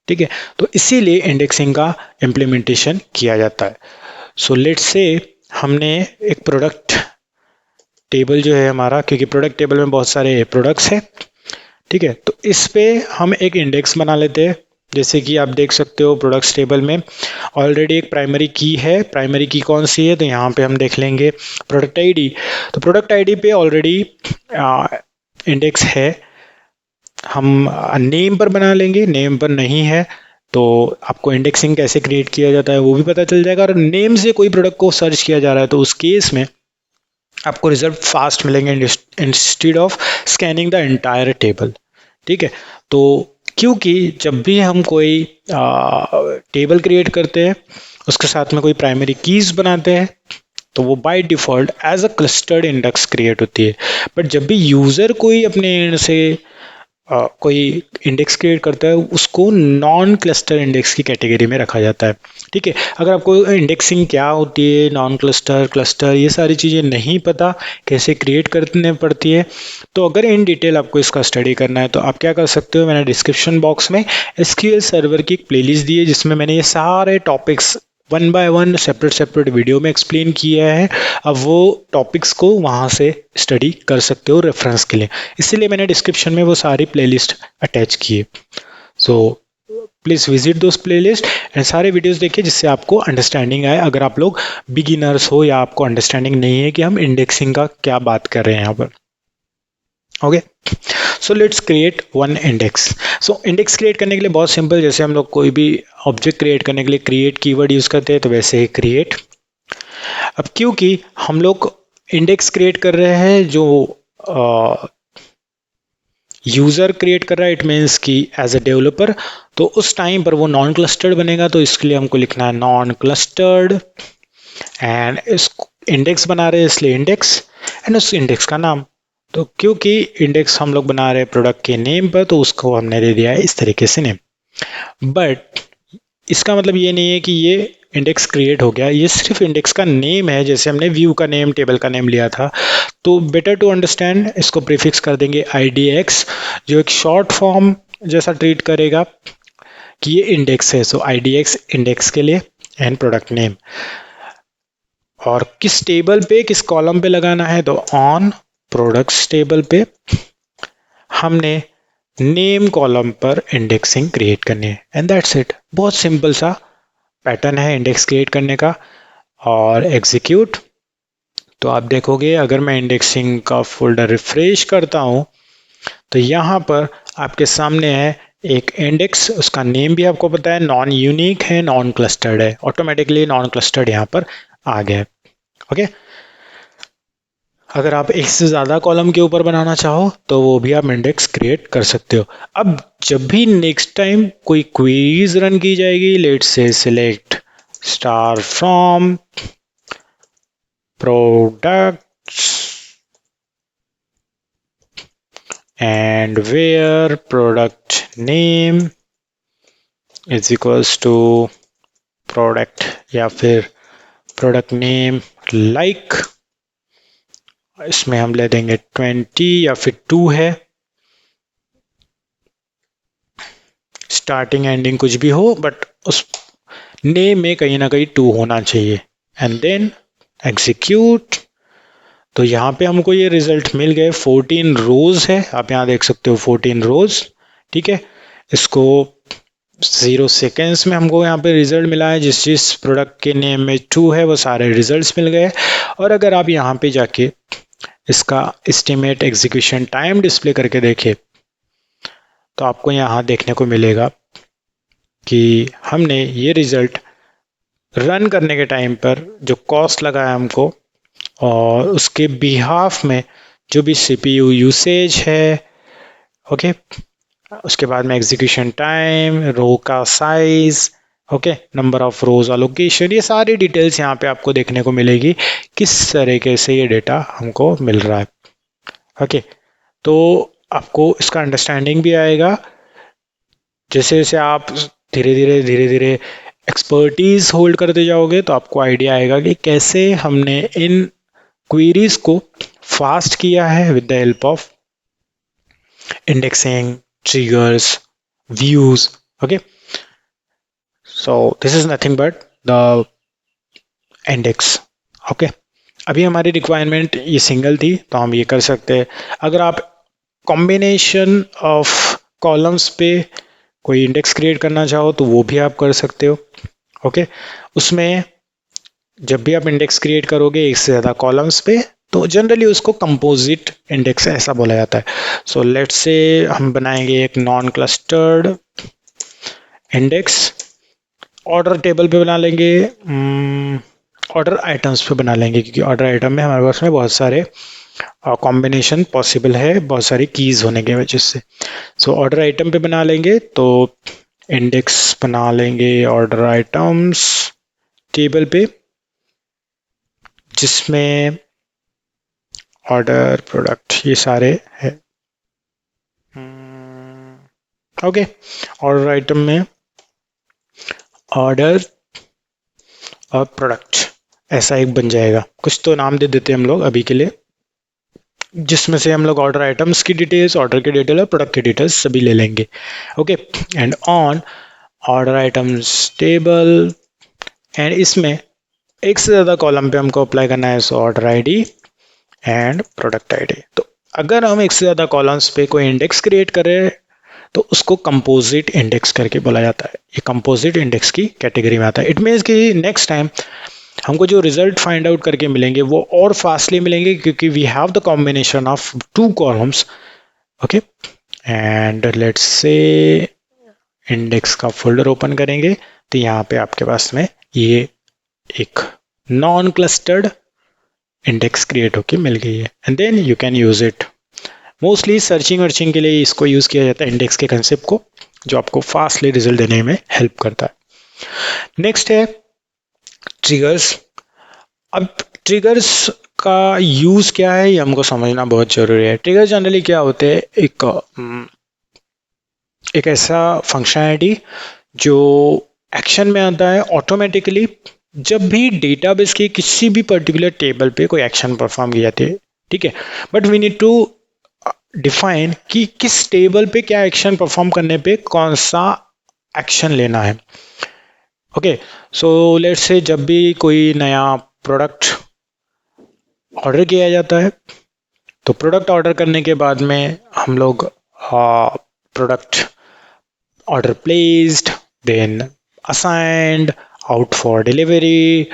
ठीक है। तो इसीलिए इंडेक्सिंग का इम्प्लीमेंटेशन किया जाता है। सो लेट्स से हमने एक प्रोडक्ट टेबल जो है हमारा, क्योंकि प्रोडक्ट टेबल में बहुत सारे प्रोडक्ट्स हैं, ठीक है, तो इस पे हम एक इंडेक्स बना लेते हैं। जैसे कि आप देख सकते हो प्रोडक्ट्स टेबल में ऑलरेडी एक प्राइमरी की है। प्राइमरी की कौन सी है, तो यहाँ पे हम देख लेंगे प्रोडक्ट आईडी। तो प्रोडक्ट आईडी पे ऑलरेडी इंडेक्स है। हम नेम पर बना लेंगे, नेम पर नहीं है तो आपको इंडेक्सिंग कैसे क्रिएट किया जाता है वो भी पता चल जाएगा। और नेम से कोई प्रोडक्ट को सर्च किया जा रहा है तो उस केस में आपको रिजल्ट फास्ट मिलेंगे instead of scanning the entire table, ठीक है। तो क्योंकि जब भी हम कोई टेबल क्रिएट करते हैं उसके साथ में कोई प्राइमरी कीज बनाते हैं तो वो by default as a clustered index create होती है। बट जब भी यूज़र कोई अपने एंड से कोई इंडेक्स क्रिएट करता है उसको नॉन क्लस्टर इंडेक्स की कैटेगरी में रखा जाता है, ठीक है। अगर आपको इंडेक्सिंग क्या होती है, नॉन क्लस्टर, क्लस्टर, ये सारी चीज़ें नहीं पता कैसे क्रिएट करने पड़ती है, तो अगर इन डिटेल आपको इसका स्टडी करना है तो आप क्या कर सकते हो, मैंने डिस्क्रिप्शन बॉक्स में एसक्यूएल सर्वर की एक प्लेलिस्ट दी है जिसमें मैंने ये सारे topics one by one separate video में एक्सप्लेन किया है। अब वो टॉपिक्स को वहाँ से स्टडी कर सकते हो रेफरेंस के लिए, इसीलिए मैंने डिस्क्रिप्शन में वो सारी प्लेलिस्ट अटैच की है। So please visit those playlist and सारे वीडियोस देखिए जिससे आपको अंडरस्टैंडिंग आए, अगर आप लोग बिगिनर्स हो या आपको अंडरस्टैंडिंग नहीं है कि हम इंडेक्सिंग का क्या बात कर रहे हैं यहाँ पर। Okay, so let's create one index. So index create करने के लिए बहुत सिंपल, जैसे हम लोग कोई भी ऑब्जेक्ट क्रिएट करने के लिए क्रिएट कीवर्ड यूज़ करते हैं तो वैसे ही क्रिएट। अब क्योंकि हम लोग इंडेक्स क्रिएट कर रहे हैं जो यूज़र क्रिएट कर रहा है, इट मीन्स कि एज अ डेवलपर, तो उस टाइम पर वो नॉन क्लस्टर्ड बनेगा, तो इसके लिए हमको लिखना है नॉन क्लस्टर्ड एंड इस इंडेक्स बना रहे हैं इसलिए इंडेक्स एंड उस इंडेक्स का नाम। तो क्योंकि इंडेक्स हम लोग बना रहे हैं प्रोडक्ट के नेम पर तो उसको हमने दे दिया है इस तरीके से नेम। बट इसका मतलब ये नहीं है कि ये इंडेक्स क्रिएट हो गया, ये सिर्फ इंडेक्स का नेम है। जैसे हमने व्यू का नेम, टेबल का नेम लिया था, तो बेटर टू अंडरस्टैंड इसको प्रीफिक्स कर देंगे IDX, जो एक शॉर्ट फॉर्म जैसा ट्रीट करेगा कि ये इंडेक्स है। सो IDX इंडेक्स के लिए एंड प्रोडक्ट नेम। और किस टेबल पे, किस कॉलम पे लगाना है, तो ऑन प्रोडक्ट्स टेबल पे हमने नेम कॉलम पर इंडेक्सिंग क्रिएट करनी है एंड दैट्स इट। बहुत सिंपल सा पैटर्न है इंडेक्स क्रिएट करने का। और एग्जीक्यूट, तो आप देखोगे अगर मैं इंडेक्सिंग का फोल्डर रिफ्रेश करता हूँ तो यहाँ पर आपके सामने है एक इंडेक्स, उसका नेम भी आपको पता है, नॉन यूनिक है, नॉन क्लस्टर्ड है, ऑटोमेटिकली नॉन क्लस्टर्ड यहाँ पर आ गया है। ओके, अगर आप एक से ज़्यादा कॉलम के ऊपर बनाना चाहो तो वो भी आप इंडेक्स क्रिएट कर सकते हो। अब जब भी नेक्स्ट टाइम कोई क्वेरीज रन की जाएगी, let's say select star from products and where product name is equals to product या फिर प्रोडक्ट नेम लाइक, इसमें हम ले देंगे 20 या फिर 2 है, स्टार्टिंग एंडिंग कुछ भी हो बट उस नेम में कहीं ना कहीं 2 होना चाहिए एंड देन एग्जीक्यूट। तो यहाँ पे हमको ये रिजल्ट मिल गए, 14 रोज है, आप यहाँ देख सकते हो 14 रोज, ठीक है। इसको 0 सेकेंड्स में हमको यहाँ पे रिजल्ट मिला है, जिस जिस प्रोडक्ट के नेम में 2 है वो सारे रिजल्ट्स मिल गए। और अगर आप यहाँ पे जाके इसका एस्टिमेट एग्जीक्यूशन टाइम डिस्प्ले करके देखें तो आपको यहाँ देखने को मिलेगा कि हमने ये रिजल्ट रन करने के टाइम पर जो कॉस्ट लगा है हमको और उसके बिहाफ में जो भी CPU यूसेज है, ओके, उसके बाद में एग्जीक्यूशन टाइम, रो का size, okay, number of rose allocation, ये सारी डिटेल्स यहाँ पे आपको देखने को मिलेगी किस तरीके से ये डेटा हमको मिल रहा है। ओके, तो आपको इसका अंडरस्टैंडिंग भी आएगा जैसे जैसे आप धीरे धीरे एक्सपर्टीज होल्ड करते जाओगे तो आपको आइडिया आएगा कि कैसे हमने इन क्वेरीज को फास्ट किया है with the help of indexing, triggers, views. Okay, so this is nothing but the index. Okay, अभी हमारी रिक्वायरमेंट ये सिंगल थी तो हम ये कर सकते हैं. अगर आप कॉम्बिनेशन ऑफ कॉलम्स पे कोई इंडेक्स क्रिएट करना चाहो तो वो भी आप कर सकते हो. ओके, उसमें जब भी आप इंडेक्स क्रिएट करोगे एक से ज़्यादा कॉलम्स पे तो जनरली उसको कंपोजिट इंडेक्स ऐसा बोला जाता है. सो लेट्स से हम बनाएंगे एक non clustered index. Order table पे बना लेंगे, ऑर्डर आइटम्स पे बना लेंगे क्योंकि ऑर्डर आइटम में हमारे पास में बहुत सारे कॉम्बिनेशन पॉसिबल है बहुत सारी कीज होने की वजह से. सो ऑर्डर आइटम पे बना लेंगे तो इंडेक्स बना लेंगे ऑर्डर आइटम्स टेबल पे जिसमें ऑर्डर प्रोडक्ट ये सारे है. ओके, ऑर्डर आइटम में ऑर्डर और प्रोडक्ट ऐसा एक बन जाएगा. कुछ तो नाम दे देते हैं हम लोग अभी के लिए जिसमें से हम लोग ऑर्डर आइटम्स की डिटेल्स, ऑर्डर की डिटेल और प्रोडक्ट की डिटेल्स सभी ले लेंगे. Okay, and on order items table and इसमें एक से ज़्यादा कॉलम पे हमको अप्लाई करना है so order ID and product ID. तो अगर हम एक से ज़्यादा कॉलम्स पे कोई इंडेक्स क्रिएट करें तो उसको कंपोजिट इंडेक्स करके बोला जाता है. ये कंपोजिट इंडेक्स की कैटेगरी में आता है. इट मीन्स कि नेक्स्ट टाइम हमको जो रिजल्ट फाइंड आउट करके मिलेंगे वो और फास्टली मिलेंगे क्योंकि we have the combination of two columns. Okay, and let's say index का फोल्डर ओपन करेंगे तो यहाँ पे आपके पास में ये एक नॉन क्लस्टर्ड इंडेक्स क्रिएट होके मिल गई है and then you can use it. Mostly searching वर्चिंग के लिए इसको यूज किया जाता है इंडेक्स के कंसेप्ट को जो आपको फास्टली रिजल्ट देने में हेल्प करता है. नेक्स्ट है ट्रिगर्स. अब ट्रिगर्स का यूज क्या है ये हमको समझना बहुत जरूरी है. ट्रिगर जनरली क्या होते हैं, एक ऐसा फंक्शनैलिटी जो एक्शन में आता है ऑटोमेटिकली जब भी डेटाबेस के किसी भी पर्टिकुलर टेबल पे कोई एक्शन परफॉर्म की जाती है. ठीक है, but we need to define कि किस टेबल पे क्या एक्शन परफॉर्म करने पे कौन सा एक्शन लेना है. ओके, सो लेट्स से जब भी कोई नया प्रोडक्ट ऑर्डर किया जाता है तो प्रोडक्ट ऑर्डर करने के बाद में हम लोग product order placed, then assigned, out for delivery,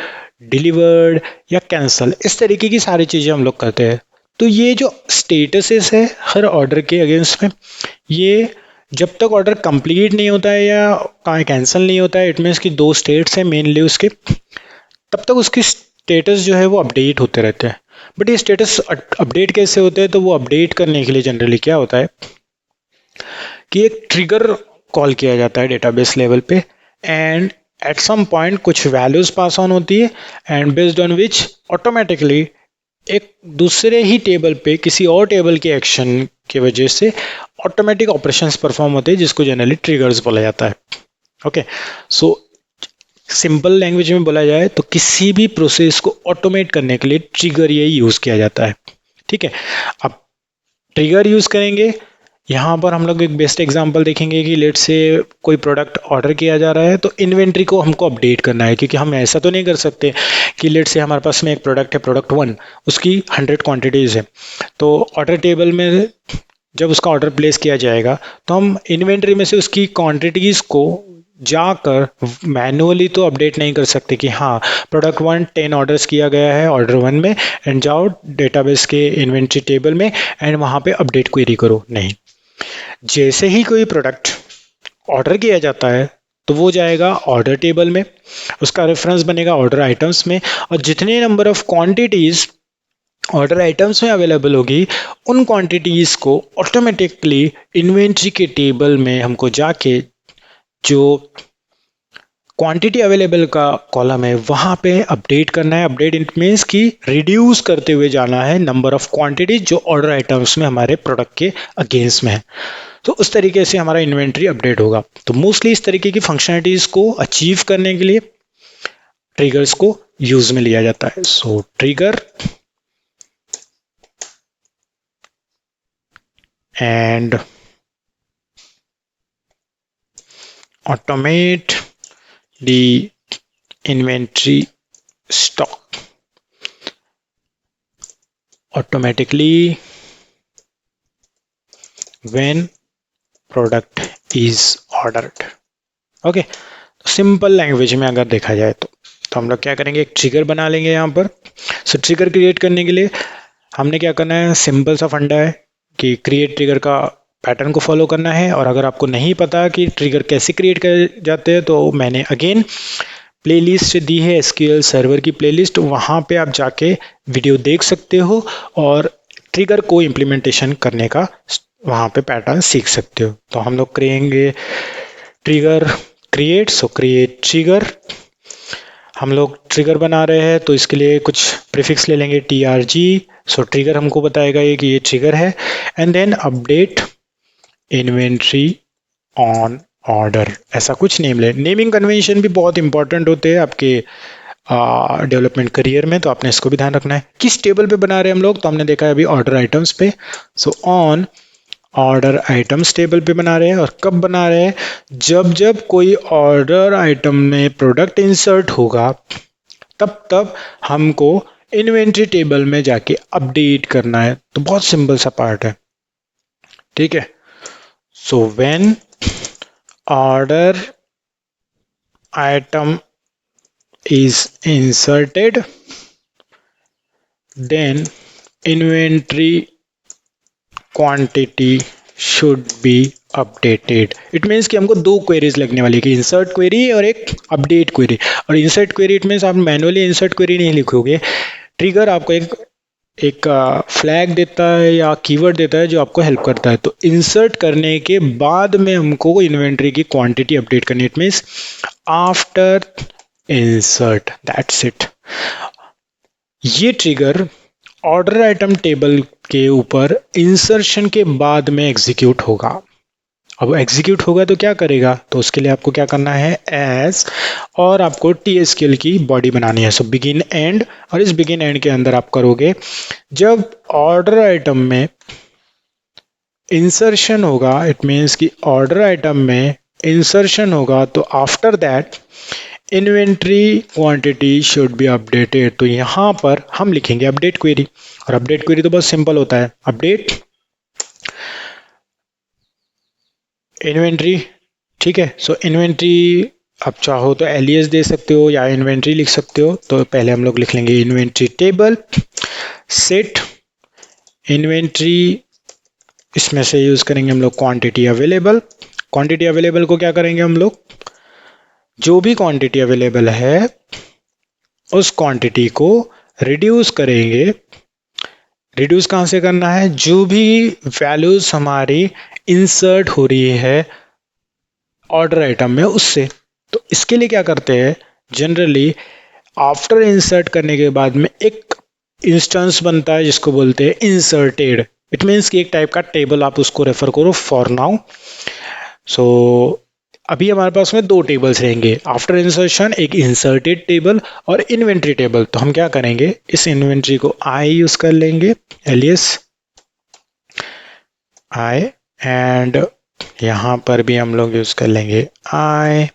delivered या कैंसल, इस तरीके की सारी चीज़ें हम लोग करते हैं. तो ये जो स्टेटसेस है हर ऑर्डर के अगेंस्ट में, ये जब तक ऑर्डर कंप्लीट नहीं होता है या कैंसिल नहीं होता है, इट मीन्स कि दो स्टेट्स हैं मेनली उसके, तब तक उसकी स्टेटस जो है वो अपडेट होते रहते हैं. बट ये स्टेटस अपडेट कैसे होते हैं, तो वो अपडेट करने के लिए जनरली क्या होता है कि एक ट्रिगर कॉल किया जाता है डेटाबेस लेवल पे एंड एट सम पॉइंट कुछ वैल्यूज पास ऑन होती है and based on which automatically एक दूसरे ही टेबल पे किसी और टेबल के एक्शन की वजह से ऑटोमेटिक ऑपरेशंस परफॉर्म होते हैं जिसको जनरली ट्रिगर्स बोला जाता है. ओके, सो सिंपल लैंग्वेज में बोला जाए तो किसी भी प्रोसेस को ऑटोमेट करने के लिए ट्रिगर ये यूज किया जाता है. ठीक है, अब ट्रिगर यूज करेंगे. यहाँ पर हम लोग एक बेस्ट एग्जांपल देखेंगे कि लेट से कोई प्रोडक्ट ऑर्डर किया जा रहा है तो इन्वेंट्री को हमको अपडेट करना है क्योंकि हम ऐसा तो नहीं कर सकते कि लेट से हमारे पास में एक प्रोडक्ट है प्रोडक्ट 1, उसकी 100 क्वांटिटीज़ है तो ऑर्डर टेबल में जब उसका ऑर्डर प्लेस किया जाएगा तो हम इन्वेंट्री में से उसकी क्वांटिटीज़ को जाकर मैनुअली तो अपडेट नहीं कर सकते कि हाँ प्रोडक्ट 1 10 ऑर्डर्स किया गया है ऑर्डर 1 में एंड जाओ डेटाबेस के इन्वेंट्री टेबल में एंड वहाँ पे अपडेट क्वेरी करो. नहीं, जैसे ही कोई प्रोडक्ट ऑर्डर किया जाता है तो वो जाएगा ऑर्डर टेबल में, उसका रेफरेंस बनेगा ऑर्डर आइटम्स में और जितने number of quantities order items में अवेलेबल होगी उन क्वांटिटीज़ को ऑटोमेटिकली इन्वेंट्री के टेबल में हमको जाके जो क्वांटिटी अवेलेबल का कॉलम है वहाँ पे अपडेट करना है. अपडेट इट मीन्स कि रिड्यूस करते हुए जाना है नंबर ऑफ क्वांटिटी जो ऑर्डर आइटम्स में हमारे प्रोडक्ट के अगेंस्ट में है. तो उस तरीके से हमारा इन्वेंट्री अपडेट होगा. तो मोस्टली इस तरीके की फंक्शनलिटीज़ को अचीव करने के लिए ट्रिगर्स को यूज में लिया जाता है. सो trigger and automate the inventory stock automatically when product is ordered. Okay, simple language में अगर देखा जाए तो हम लोग क्या करेंगे, एक ट्रिगर बना लेंगे यहाँ पर। सो ट्रिगर क्रिएट करने के लिए हमने क्या करना है, सिंपल सा फंडा है कि क्रिएट ट्रिगर का पैटर्न को फॉलो करना है। और अगर आपको नहीं पता कि ट्रिगर कैसे क्रिएट कर जाते हैं तो मैंने अगेन प्लेलिस्ट दी है, एसक्यूएल सर्वर की प्लेलिस्ट, वहाँ पे आप जाके वीडियो देख सकते हो और ट्रिगर को इम्प्लीमेंटेशन करने का वहाँ पे पैटर्न सीख सकते हो। तो हम लोग करेंगे ट्रिगर क्रिएट, सो क्रिएट ट्रिगर। हम लोग ट्रिगर बना रहे हैं तो इसके लिए कुछ प्रीफिक्स ले लेंगे, TRG। सो ट्रिगर हमको बताएगा ये कि ये ट्रिगर है। And then update inventory on order, ऐसा कुछ नेम ले। नेमिंग कन्वेंशन भी बहुत इंपॉर्टेंट होते हैं आपके डेवलपमेंट करियर में, तो आपने इसको भी ध्यान रखना है। किस टेबल पे बना रहे हैं हम लोग, तो हमने देखा है अभी ऑर्डर आइटम्स पे। सो ऑन ऑर्डर आइटम्स टेबल पे बना रहे हैं। और कब बना रहे हैं, जब जब कोई ऑर्डर आइटम में प्रोडक्ट इंसर्ट होगा तब तब हमको इन्वेंट्री टेबल में जाके अपडेट करना है। तो बहुत सिंपल सा पार्ट है, ठीक है। So when order item is inserted, then inventory quantity should be updated. It means कि हमको दो क्वेरीज लगने वाली है, कि इंसर्ट क्वेरी और एक अपडेट क्वेरी। और इंसर्ट क्वेरी इट मीन्स आप मैनुअली इंसर्ट क्वेरी नहीं लिखोगे, ट्रिगर आपको एक फ्लैग देता है या कीवर्ड देता है जो आपको हेल्प करता है। तो इंसर्ट करने के बाद में हमको इन्वेंट्री की क्वांटिटी अपडेट करनी, it means after insert, that's it. ये ट्रिगर ऑर्डर आइटम टेबल के ऊपर इंसर्शन के बाद में एग्जीक्यूट होगा। अब एग्जीक्यूट होगा तो क्या करेगा, तो उसके लिए आपको क्या करना है, एज, और आपको TSQL की बॉडी बनानी है। सो बिगिन एंड, और इस बिगिन एंड के अंदर आप करोगे जब ऑर्डर आइटम में इंसर्शन होगा, इट मीन्स कि ऑर्डर आइटम में इंसर्शन होगा तो after that inventory quantity should be updated. तो यहाँ पर हम लिखेंगे अपडेट क्वेरी। और अपडेट क्वेरी तो बहुत सिंपल होता है, अपडेट इन्वेंट्री, ठीक है। सो इन्वेंट्री आप चाहो तो एलियस दे सकते हो या इन्वेंट्री लिख सकते हो। तो पहले हम लोग लिख लेंगे इन्वेंट्री टेबल सेट इन्वेंट्री, इसमें से यूज करेंगे हम लोग क्वांटिटी अवेलेबल। क्वांटिटी अवेलेबल को क्या करेंगे हम लोग, जो भी क्वांटिटी अवेलेबल है उस क्वांटिटी को रिड्यूस करेंगे। रिड्यूस कहाँ से करना है, जो भी वैल्यूज हमारी इंसर्ट हो रही है ऑर्डर आइटम में उससे। तो इसके लिए क्या करते हैं, जनरली आफ्टर इंसर्ट करने के बाद में एक इंस्टेंस बनता है जिसको बोलते हैं इंसर्टेड। इट मीन्स कि एक टाइप का टेबल आप उसको रेफर करो फॉर नाउ। सो अभी हमारे पास में दो टेबल्स रहेंगे आफ्टर इंसर्शन, एक इंसर्टेड टेबल और इन्वेंट्री टेबल। तो हम क्या करेंगे, इस इन्वेंट्री को आई यूज कर लेंगे, एलियस आई, एंड यहाँ पर भी हम लोग यूज कर लेंगे आई,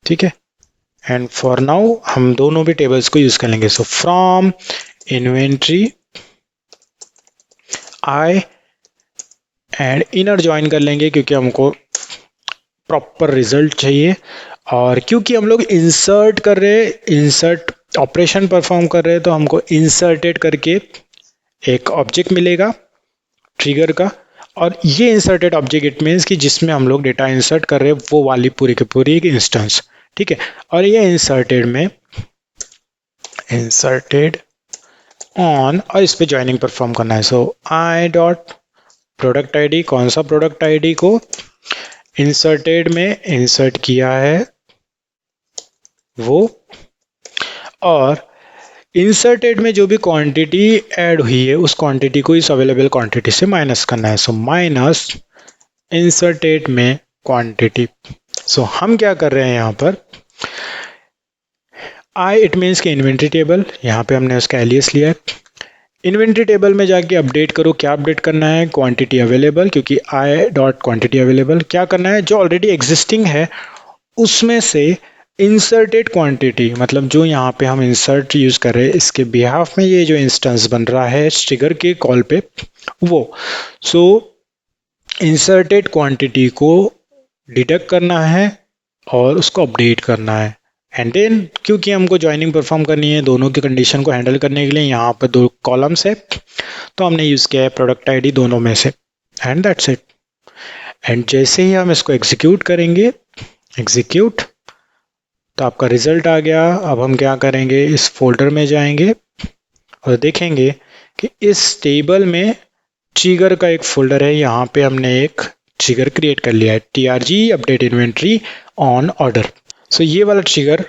ठीक है। एंड फॉर नाउ हम दोनों भी टेबल्स को यूज कर लेंगे। So from inventory I, and inner join कर लेंगे क्योंकि हमको प्रॉपर रिजल्ट चाहिए। और क्योंकि हम लोग इंसर्ट कर रहे हैं, इंसर्ट ऑपरेशन परफॉर्म कर रहे हैं, तो हमको इंसर्टेड करके एक ऑब्जेक्ट मिलेगा ट्रिगर का। और ये इंसर्टेड ऑब्जेक्ट इट मीन्स कि जिसमें हम लोग डेटा इंसर्ट कर रहे हैं वो वाली पूरी की पूरी एक इंस्टेंस, ठीक है। और ये इंसर्टेड में इंसर्टेड ऑन, और इस पे ज्वाइनिंग परफॉर्म करना है। सो आई डॉट प्रोडक्ट आईडी, कौन सा प्रोडक्ट आईडी को इंसर्टेड में इंसर्ट किया है वो, और इंसर्टेड में जो भी क्वांटिटी ऐड हुई है उस क्वांटिटी को इस अवेलेबल क्वांटिटी से माइनस करना है। सो माइनस इंसर्टेड में क्वांटिटी। सो हम क्या कर रहे हैं यहाँ पर, आई इट मीन्स कि इन्वेंट्री टेबल, यहाँ पे हमने उसका एलियस लिया है, इन्वेंट्री टेबल में जाके अपडेट करो, क्या अपडेट करना है, क्वांटिटी अवेलेबल, क्योंकि आई डॉट क्वांटिटी अवेलेबल क्या करना है, जो ऑलरेडी एग्जिस्टिंग है उसमें से इंसर्टेड क्वांटिटी, मतलब जो यहाँ पे हम इंसर्ट यूज कर रहे हैं इसके बिहाफ में ये जो इंस्टेंस बन रहा है ट्रिगर के कॉल पे वो, सो इंसर्टेड क्वांटिटी को डिडक्ट करना है और उसको अपडेट करना है। एंड देन क्योंकि हमको ज्वाइनिंग परफॉर्म करनी है दोनों की कंडीशन को हैंडल करने के लिए, यहाँ पर दो कॉलम्स है तो हमने यूज़ किया है प्रोडक्ट आईडी दोनों में से, एंड दैट्स इट। एंड जैसे ही हम इसको एग्जीक्यूट करेंगे, एग्जीक्यूट, तो आपका रिजल्ट आ गया। अब हम क्या करेंगे, इस फोल्डर में जाएंगे और देखेंगे कि इस टेबल में ट्रिगर का एक फोल्डर है, यहाँ पे हमने एक ट्रिगर क्रिएट कर लिया है, TRG update inventory on order. So ये वाला ट्रिगर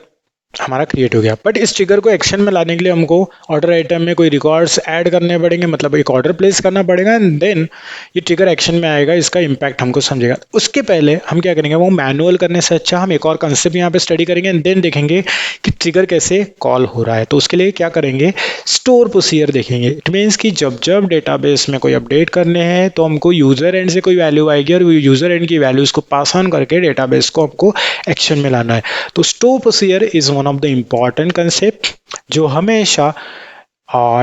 हमारा क्रिएट हो गया। बट इस ट्रिगर को एक्शन में लाने के लिए हमको ऑर्डर आइटम में कोई रिकॉर्ड्स ऐड करने पड़ेंगे, मतलब एक ऑर्डर प्लेस करना पड़ेगा एंड देन ये ट्रिगर एक्शन में आएगा, इसका इम्पैक्ट हमको समझेगा। उसके पहले हम क्या करेंगे, वो मैनुअल करने से अच्छा हम एक और कंसेप्ट यहाँ पे स्टडी करेंगे एंड देन देखेंगे कि ट्रिगर कैसे कॉल हो रहा है। तो उसके लिए क्या करेंगे, स्टोर प्रोसीजर देखेंगे। इट मीन्स कि जब जब डेटाबेस में कोई अपडेट करने हैं तो हमको यूजर एंड से कोई वैल्यू आएगी और यूजर एंड की वैल्यूज को पास ऑन करके डेटाबेस को हमको एक्शन में लाना है। तो store procedure is one of the important concept जो हमेशा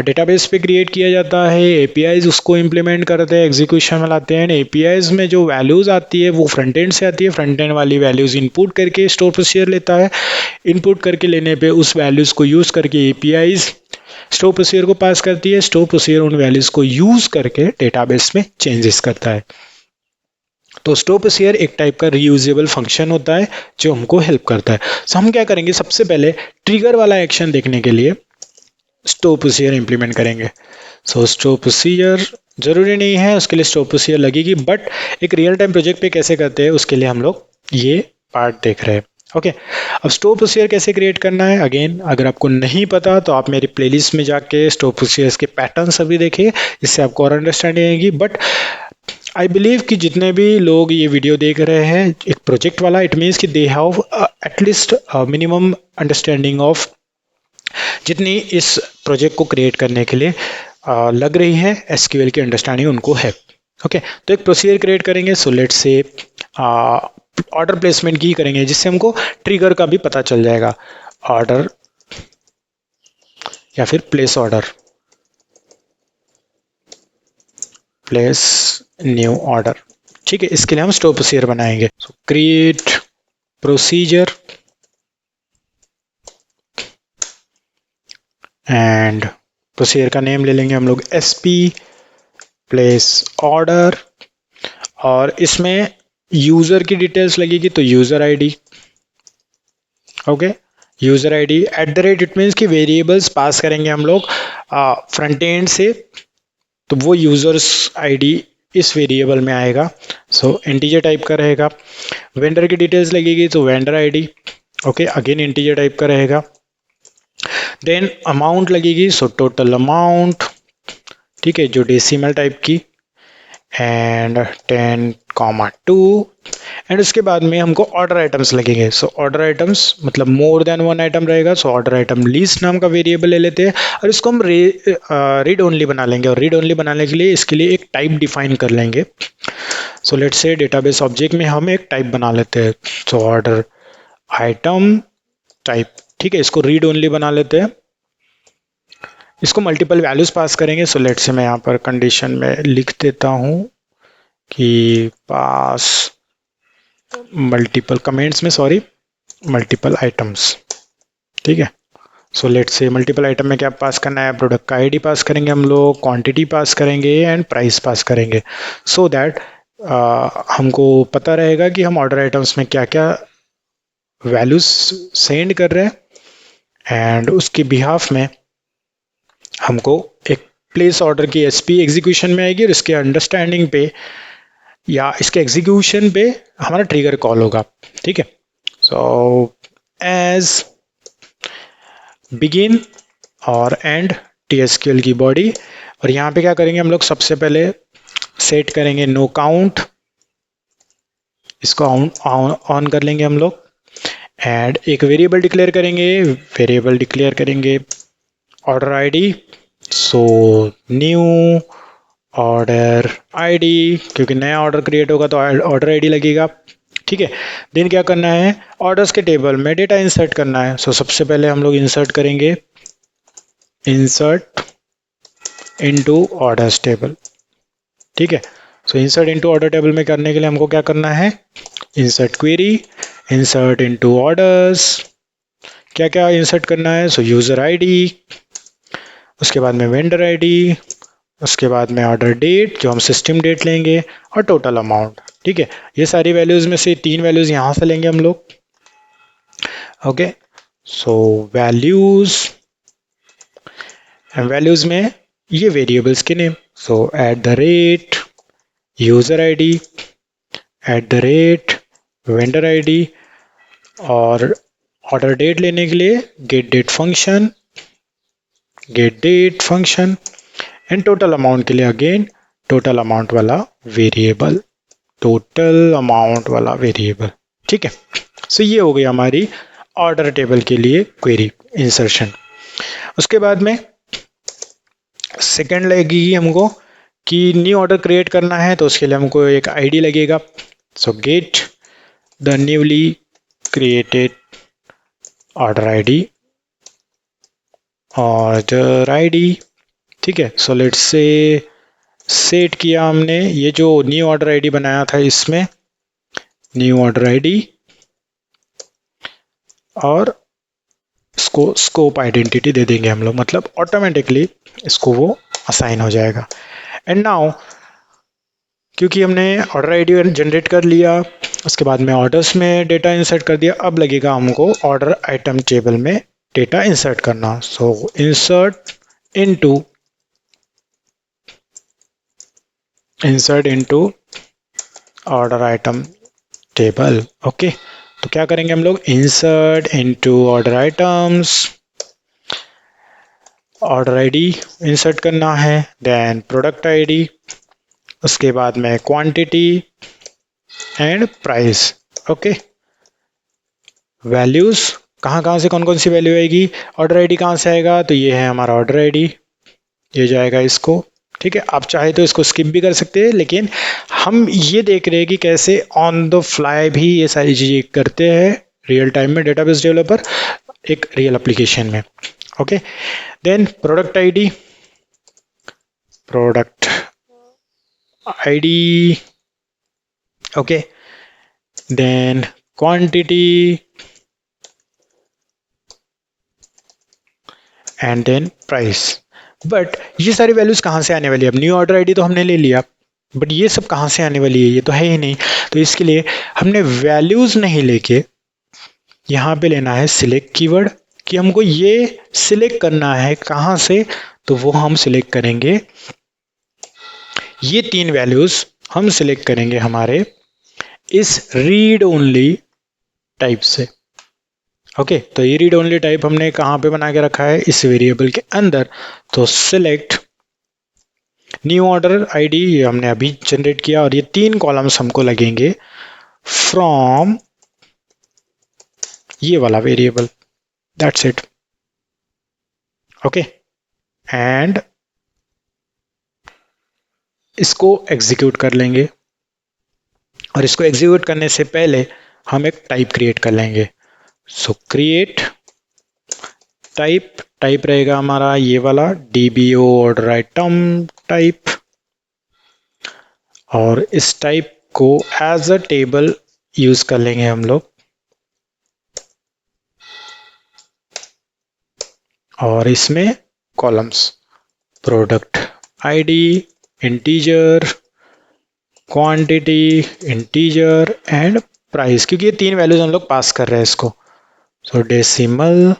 डेटाबेस पे क्रिएट किया जाता है। एपीआईज उसको इम्प्लीमेंट करते हैं, एग्जीक्यूशन में लाते हैं। एपीआईज में जो वैल्यूज़ आती है वो फ्रंट एंड से आती है, फ्रंट एंड वाली वैल्यूज़ इनपुट करके स्टोर प्रोसीजर लेता है। इनपुट करके लेने पे उस वैल्यूज़ को यूज़ करके एपीआईज स्टोर प्रोसीजर को पास करती है, स्टोर प्रोसीजर उन वैल्यूज़ को यूज़ करके डेटाबेस में चेंजेस करता है। तो स्टोर प्रोसीजर एक टाइप का रीयूजेबल फंक्शन होता है जो हमको हेल्प करता है। सो हम क्या करेंगे, सबसे पहले ट्रिगर वाला एक्शन देखने के लिए स्टोर प्रोसीजर इंप्लीमेंट करेंगे। सो स्टोर प्रोसीजर जरूरी नहीं है उसके लिए स्टोर प्रोसीजर लगेगी, बट एक रियल टाइम प्रोजेक्ट पे कैसे करते हैं उसके लिए हम लोग ये पार्ट देख रहे हैं। ओके, अब स्टोर प्रोसीजर कैसे क्रिएट करना है, अगेन अगर आपको नहीं पता तो आप मेरी प्लेलिस्ट में जाके स्टोर प्रोसीजर्स के पैटर्न सभी देखिए, इससे आपको और अंडरस्टैंडिंग आएगी। बट आई बिलीव कि जितने भी लोग ये वीडियो देख रहे हैं एक प्रोजेक्ट वाला, इट मीन्स कि they have at least minimum understanding of जितनी इस प्रोजेक्ट को क्रिएट करने के लिए लग रही है एसक्यूएल की अंडरस्टैंडिंग उनको है। ओके, तो एक प्रोसीजर क्रिएट करेंगे। So let's say order placement की करेंगे जिससे हमको ट्रिगर का भी पता चल जाएगा। ऑर्डर या फिर place order, place new order, ठीक है। इसके लिए हम स्टोर प्रोसीजर बनाएंगे। सो क्रिएट प्रोसीजर एंड प्रोसीजर का नेम ले लेंगे हम लोग SP प्लेस ऑर्डर, और इसमें यूजर की डिटेल्स लगेगी तो user ID. Okay, user ID @ it means कि वेरिएबल्स पास करेंगे हम लोग फ्रंट एंड से, तो वो यूजर्स आईडी इस वेरिएबल में आएगा। सो इंटीजर टाइप का रहेगा। वेंडर की डिटेल्स लगेगी तो vendor ID, okay, again integer type का रहेगा। देन अमाउंट लगेगी, सो टोटल अमाउंट, ठीक है, जो डेसिमल टाइप की, एंड 10,2, एंड उसके बाद में हमको ऑर्डर आइटम्स लगेंगे। सो ऑर्डर आइटम्स मतलब मोर देन वन आइटम रहेगा। सो ऑर्डर आइटम लिस्ट नाम का वेरिएबल ले लेते हैं और इसको हम रीड ओनली बना लेंगे, और रीड ओनली बनाने के लिए इसके लिए एक टाइप डिफाइन कर लेंगे। So let's say database object में हम एक टाइप बना लेते हैं। सो ऑर्डर आइटम टाइप, ठीक है, इसको रीड ओनली बना लेते हैं। इसको मल्टीपल वैल्यूज पास करेंगे। सो लेट्स से मैं यहाँ पर कंडीशन में लिख देता हूँ कि पास मल्टीपल कमेंट्स में, सॉरी, मल्टीपल आइटम्स, ठीक है। So let's say multiple item में क्या पास करना है, प्रोडक्ट का आईडी पास करेंगे हम लोग, क्वांटिटी पास करेंगे एंड प्राइस पास करेंगे, सो दैट हमको पता रहेगा कि हम ऑर्डर आइटम्स में क्या क्या वैल्यूज सेंड कर रहे हैं। एंड उसके बिहाफ में हमको एक प्लेस ऑर्डर की SP एग्जीक्यूशन में आएगी और इसके अंडरस्टैंडिंग पे या इसके एग्जीक्यूशन पे हमारा ट्रिगर कॉल होगा, ठीक है। सो एज बिगिन और एंड TSQL की बॉडी, और यहाँ पे क्या करेंगे हम लोग, सबसे पहले सेट करेंगे नो काउंट, इसको ऑन कर लेंगे हम लोग, एंड एक वेरिएबल डिक्लेयर करेंगे order ID, so new order ID, क्योंकि नया ऑर्डर क्रिएट होगा तो ऑर्डर आईडी लगेगा। ठीक है, देन क्या करना है, ऑर्डर्स के टेबल में डेटा इंसर्ट करना है। सो सबसे पहले हम लोग इंसर्ट करेंगे इंसर्ट इनटू ऑर्डर्स टेबल। ठीक है, सो इंसर्ट इनटू ऑर्डर टेबल में करने के लिए हमको क्या करना है, insert query insert into orders. क्या क्या इंसर्ट करना है, सो यूजर आईडी, उसके बाद में वेंडर आईडी, उसके बाद में ऑर्डर डेट जो हम सिस्टम डेट लेंगे, और टोटल अमाउंट। ठीक है, ये सारी वैल्यूज में से 3 वैल्यूज यहाँ से लेंगे हम लोग। ओके, सो वैल्यूज, वैल्यूज में ये वेरिएबल्स के name, so at the rate user ID, at the rate vendor ID, और ऑर्डर डेट लेने के लिए get date function, and total amount के लिए अगेन टोटल अमाउंट वाला वेरिएबल, टोटल अमाउंट वाला वेरिएबल। ठीक है, सो ये हो गई हमारी ऑर्डर टेबल के लिए क्वेरी इंसर्शन। उसके बाद में सेकंड लगेगी हमको कि न्यू ऑर्डर क्रिएट करना है, तो उसके लिए हमको एक आईडी लगेगा। सो get the newly created order ID, order ID. ठीक है, सो लेट्स से सेट किया हमने ये जो न्यू ऑर्डर आईडी बनाया था, इसमें न्यू ऑर्डर आईडी, और इसको स्कोप आइडेंटिटी दे देंगे हम लोग, मतलब ऑटोमेटिकली इसको वो असाइन हो जाएगा। एंड नाउ क्योंकि हमने ऑर्डर आईडी जनरेट कर लिया, उसके बाद में ऑर्डर्स में डेटा इंसर्ट कर दिया, अब लगेगा हमको ऑर्डर आइटम टेबल में डेटा इंसर्ट करना। So insert into order item table. Okay, तो क्या करेंगे हम लोग, insert into order items, order ID insert करना है, देन प्रोडक्ट आईडी, उसके बाद में quantity and price. Okay, values कहाँ कहाँ से कौन कौन सी वैल्यू आएगी, ऑर्डर आईडी कहाँ से आएगा, तो ये है हमारा ऑर्डर आईडी, ये जाएगा इसको। ठीक है, आप चाहे तो इसको स्किप भी कर सकते हैं, लेकिन हम ये देख रहे हैं कि कैसे ऑन द फ्लाई भी ये सारी चीज़ें करते हैं रियल टाइम में डेटाबेस डेवलपर एक रियल एप्लीकेशन में। Okay, then product ID, okay, then quantity and then price. But ये सारी वैल्यूज कहाँ से आने वाली है, अब न्यू ऑर्डर आईडी तो हमने ले लिया, बट ये सब कहाँ से आने वाली है, ये तो है ही नहीं। तो इसके लिए हमने वैल्यूज नहीं लेके यहाँ पे लेना है सिलेक्ट कीवर्ड, कि हमको ये सिलेक्ट करना है कहाँ से, तो वो हम सिलेक्ट करेंगे, ये 3 वैल्यूज हम सिलेक्ट करेंगे हमारे इस रीड ओनली टाइप से। ओके, तो ये रीड ओनली टाइप हमने कहाँ पे बना के रखा है, इस वेरिएबल के अंदर। तो सिलेक्ट न्यू ऑर्डर आईडी ये हमने अभी जनरेट किया, और ये 3 कॉलम्स हमको लगेंगे फ्रॉम ये वाला variable, that's it. Okay, and इसको एग्जीक्यूट कर लेंगे, और इसको एग्जीक्यूट करने से पहले हम एक टाइप क्रिएट कर लेंगे। सो क्रिएट टाइप रहेगा हमारा ये वाला DBO ऑर्डर आइटम टाइप, और इस टाइप को एज अ टेबल यूज कर लेंगे हम लोग, और इसमें columns product ID integer, quantity integer and price, क्योंकि ये 3 वैल्यूज हम लोग पास कर रहे हैं इसको। सो decimal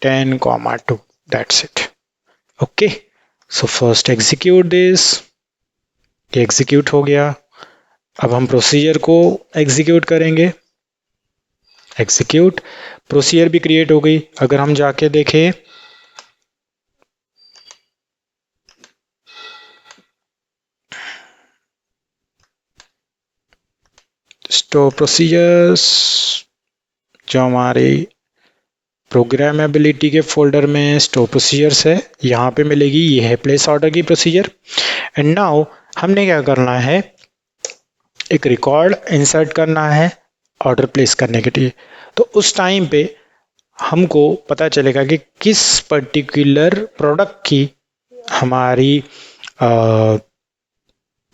10,2, that's it. Okay, so first execute this, ये एग्जीक्यूट हो गया। अब हम प्रोसीजर को एग्जीक्यूट करेंगे, एग्जीक्यूट, प्रोसीजर भी क्रिएट हो गई। अगर हम जाके देखें स्टोर प्रोसीजर्स, जो हमारी प्रोग्रामेबिलिटी के फोल्डर में स्टोर प्रोसीजर्स है, यहाँ पे मिलेगी, ये है प्लेस ऑर्डर की प्रोसीजर। एंड नाउ हमने क्या करना है, एक रिकॉर्ड इंसर्ट करना है ऑर्डर प्लेस करने के लिए। तो उस टाइम पे हमको पता चलेगा कि किस पर्टिकुलर प्रोडक्ट की हमारी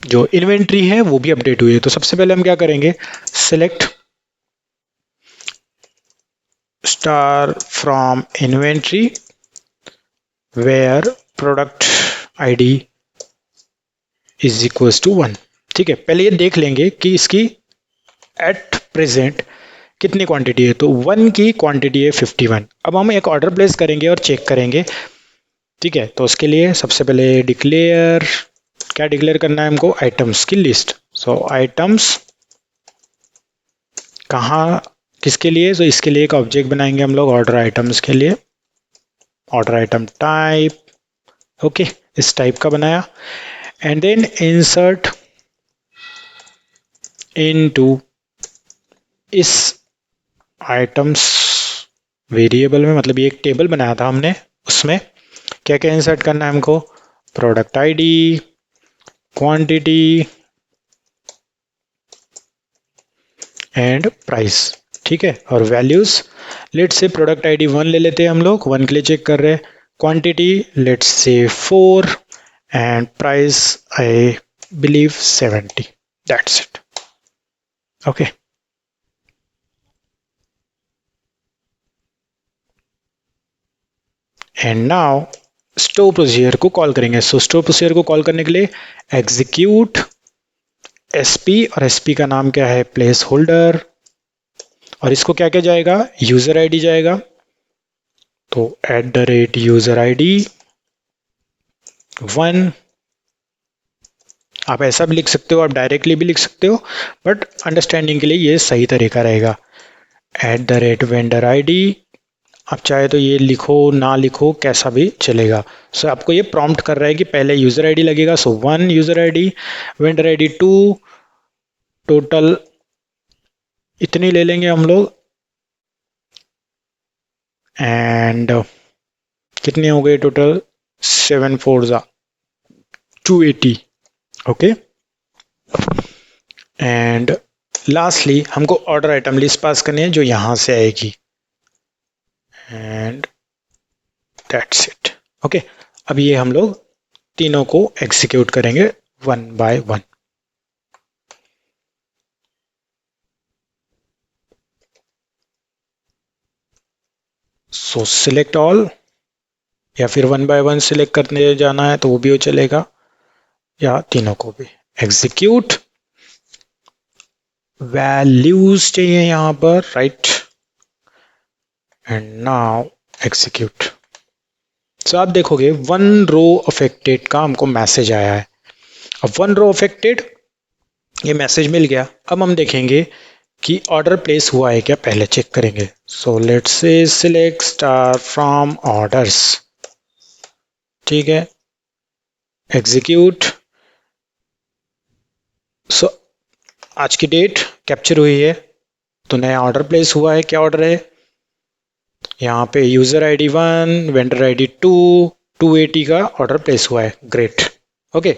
जो इन्वेंट्री है वो भी अपडेट हुई है। तो सबसे पहले हम क्या करेंगे, select star from inventory where product ID is equals to 1। ठीक है, पहले ये देख लेंगे कि इसकी एट प्रेजेंट कितनी क्वांटिटी है। तो 1 की क्वांटिटी है 51। अब हम एक ऑर्डर प्लेस करेंगे और चेक करेंगे। ठीक है, तो उसके लिए सबसे पहले डिक्लेयर, क्या डिक्लेयर करना है हमको, आइटम्स की लिस्ट। सो आइटम्स कहाँ, किसके लिए, तो इसके लिए एक ऑब्जेक्ट बनाएंगे हम लोग ऑर्डर आइटम्स के लिए, ऑर्डर आइटम टाइप। ओके, इस टाइप का बनाया। एंड देन इंसर्ट इनटू इस आइटम्स वेरिएबल में, मतलब ये एक टेबल बनाया था हमने, उसमें क्या क्या इंसर्ट करना है हमको, product ID, quantity and price. ठीक है, और values let's say product ID 1 ले लेते हैं हम लोग, 1 के लिए चेक कर रहे हैं। Quantity let's say 4 and price I believe 70। That's it. Okay, and now store procedure को कॉल करेंगे। सो स्टोर प्रोसीजर को कॉल करने के लिए एग्जीक्यूट एसपी, और एसपी का नाम क्या है, प्लेस होल्डर, और इसको क्या क्या जाएगा, यूजर आईडी जाएगा। तो @user id 1, आप ऐसा भी लिख सकते हो, आप डायरेक्टली भी लिख सकते हो, बट अंडरस्टैंडिंग के लिए ये सही तरीका रहेगा। @vendor id, आप चाहे तो ये लिखो ना लिखो, कैसा भी चलेगा। सो आपको ये प्रॉम्प्ट कर रहा है कि पहले यूजर आईडी लगेगा। सो 1 user ID, vendor ID 2, total इतनी ले लेंगे हम लोग, एंड कितने हो गए टोटल, 7 4 280। ओके, एंड लास्टली हमको ऑर्डर आइटम लिस्ट पास करनी है जो यहां से आएगी, एंड दैट्स इट। ओके, अब ये हम लोग तीनों को एग्जीक्यूट करेंगे 1 by 1। सो सिलेक्ट ऑल, या फिर 1 by 1 सिलेक्ट करने जाना है तो वो भी हो चलेगा, या तीनों को भी। एग्जीक्यूट, वैल्यूज चाहिए यहां पर, राइट, एंड नाउ एग्जीक्यूट। सो आप देखोगे 1 रो अफेक्टेड का हमको मैसेज आया है। अब 1 रो अफेक्टेड, ये मैसेज मिल गया। अब हम देखेंगे कि ऑर्डर प्लेस हुआ है क्या, पहले चेक करेंगे। So let's say select star from orders. ठीक है, एग्जीक्यूट। सो आज की डेट कैप्चर हुई है, तो नया ऑर्डर प्लेस हुआ है। क्या ऑर्डर है, यहाँ पे यूजर आईडी 1, वेंडर आईडी 2, 280 का ऑर्डर प्लेस हुआ है। ग्रेट। ओके,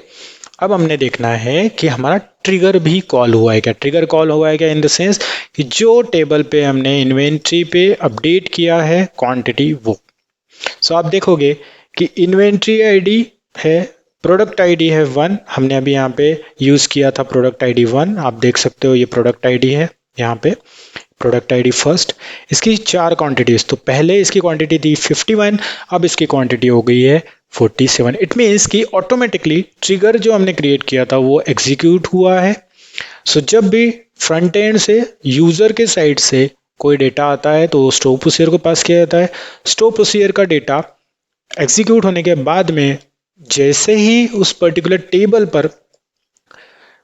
अब हमने देखना है कि हमारा ट्रिगर भी कॉल हुआ है क्या। ट्रिगर कॉल हुआ है क्या इन द सेंस कि जो टेबल पे हमने इन्वेंट्री पे अपडेट किया है क्वांटिटी, वो। सो आप देखोगे कि इन्वेंट्री आईडी है, प्रोडक्ट आईडी है 1, हमने अभी यहाँ पे यूज किया था प्रोडक्ट आईडी 1। आप देख सकते हो ये प्रोडक्ट आईडी है, यहाँ पे प्रोडक्ट आईडी फर्स्ट। इसकी 4 क्वांटिटीज, तो पहले इसकी क्वांटिटी थी 51, अब इसकी क्वांटिटी हो गई है 47। इट मीन्स कि ऑटोमेटिकली ट्रिगर जो हमने क्रिएट किया था वो एग्जीक्यूट हुआ है। सो जब भी फ्रंट एंड से यूजर के साइड से कोई डेटा आता है तो स्टोर प्रोसीजर को पास किया जाता है। स्टोर प्रोसीजर का डेटा एग्जीक्यूट होने के बाद में जैसे ही उस पर्टिकुलर टेबल पर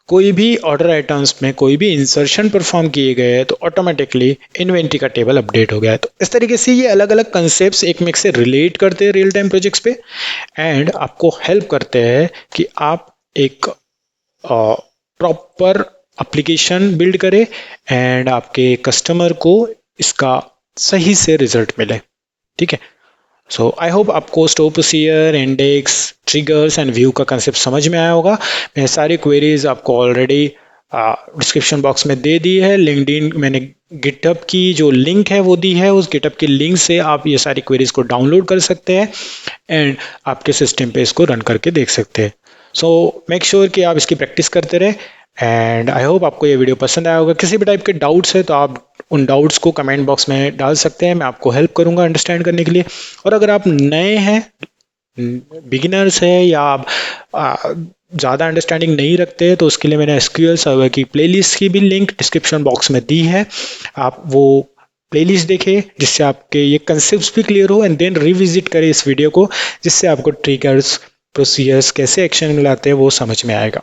कोई भी ऑर्डर आइटम्स में कोई भी इंसर्शन परफॉर्म किए गए हैं तो ऑटोमेटिकली इन्वेंट्री का टेबल अपडेट हो गया है। तो इस तरीके से ये अलग अलग कंसेप्ट्स एक में से रिलेट करते हैं रियल टाइम प्रोजेक्ट्स पे, एंड आपको हेल्प करते हैं कि आप एक प्रॉपर एप्लीकेशन बिल्ड करें एंड आपके कस्टमर को इसका सही से रिजल्ट मिले। ठीक है। सो आई होप आपको store procedure, index, triggers and view का कंसेप्ट समझ में आया होगा। मैं सारी क्वेरीज आपको ऑलरेडी डिस्क्रिप्शन बॉक्स में दे दी है। लिंक्डइन मैंने गिटहब की जो लिंक है वो दी है, उस गिटहब की लिंक से आप ये सारी क्वेरीज को डाउनलोड कर सकते हैं एंड आपके सिस्टम पे इसको रन करके देख सकते हैं। सो मेक श्योर कि आप इसकी प्रैक्टिस करते रहे एंड आई होप आपको ये वीडियो पसंद आया होगा। किसी भी टाइप के डाउट्स है तो आप उन डाउट्स को कमेंट बॉक्स में डाल सकते हैं, मैं आपको हेल्प करूंगा अंडरस्टैंड करने के लिए। और अगर आप नए हैं, बिगिनर्स है, या आप ज़्यादा अंडरस्टैंडिंग नहीं रखते तो उसके लिए मैंने एसक्यूएल सर्वर की प्लेलिस्ट की भी लिंक डिस्क्रिप्शन बॉक्स में दी है। आप वो प्लेलिस्ट देखें जिससे आपके ये कंसेप्ट्स भी क्लियर हो एंड देन रिविजिट करें इस वीडियो को, जिससे आपको ट्रिगर्स, प्रोसीजर्स कैसे एक्शन में लाते हैं वो समझ में आएगा।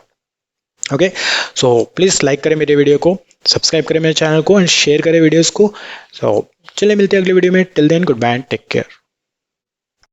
ओके, सो प्लीज़ लाइक करें मेरे वीडियो को, सब्सक्राइब करें मेरे चैनल को एंड शेयर करें वीडियोज़ को। सो चलिए मिलते हैं अगले वीडियो में। Till then good bye and take care.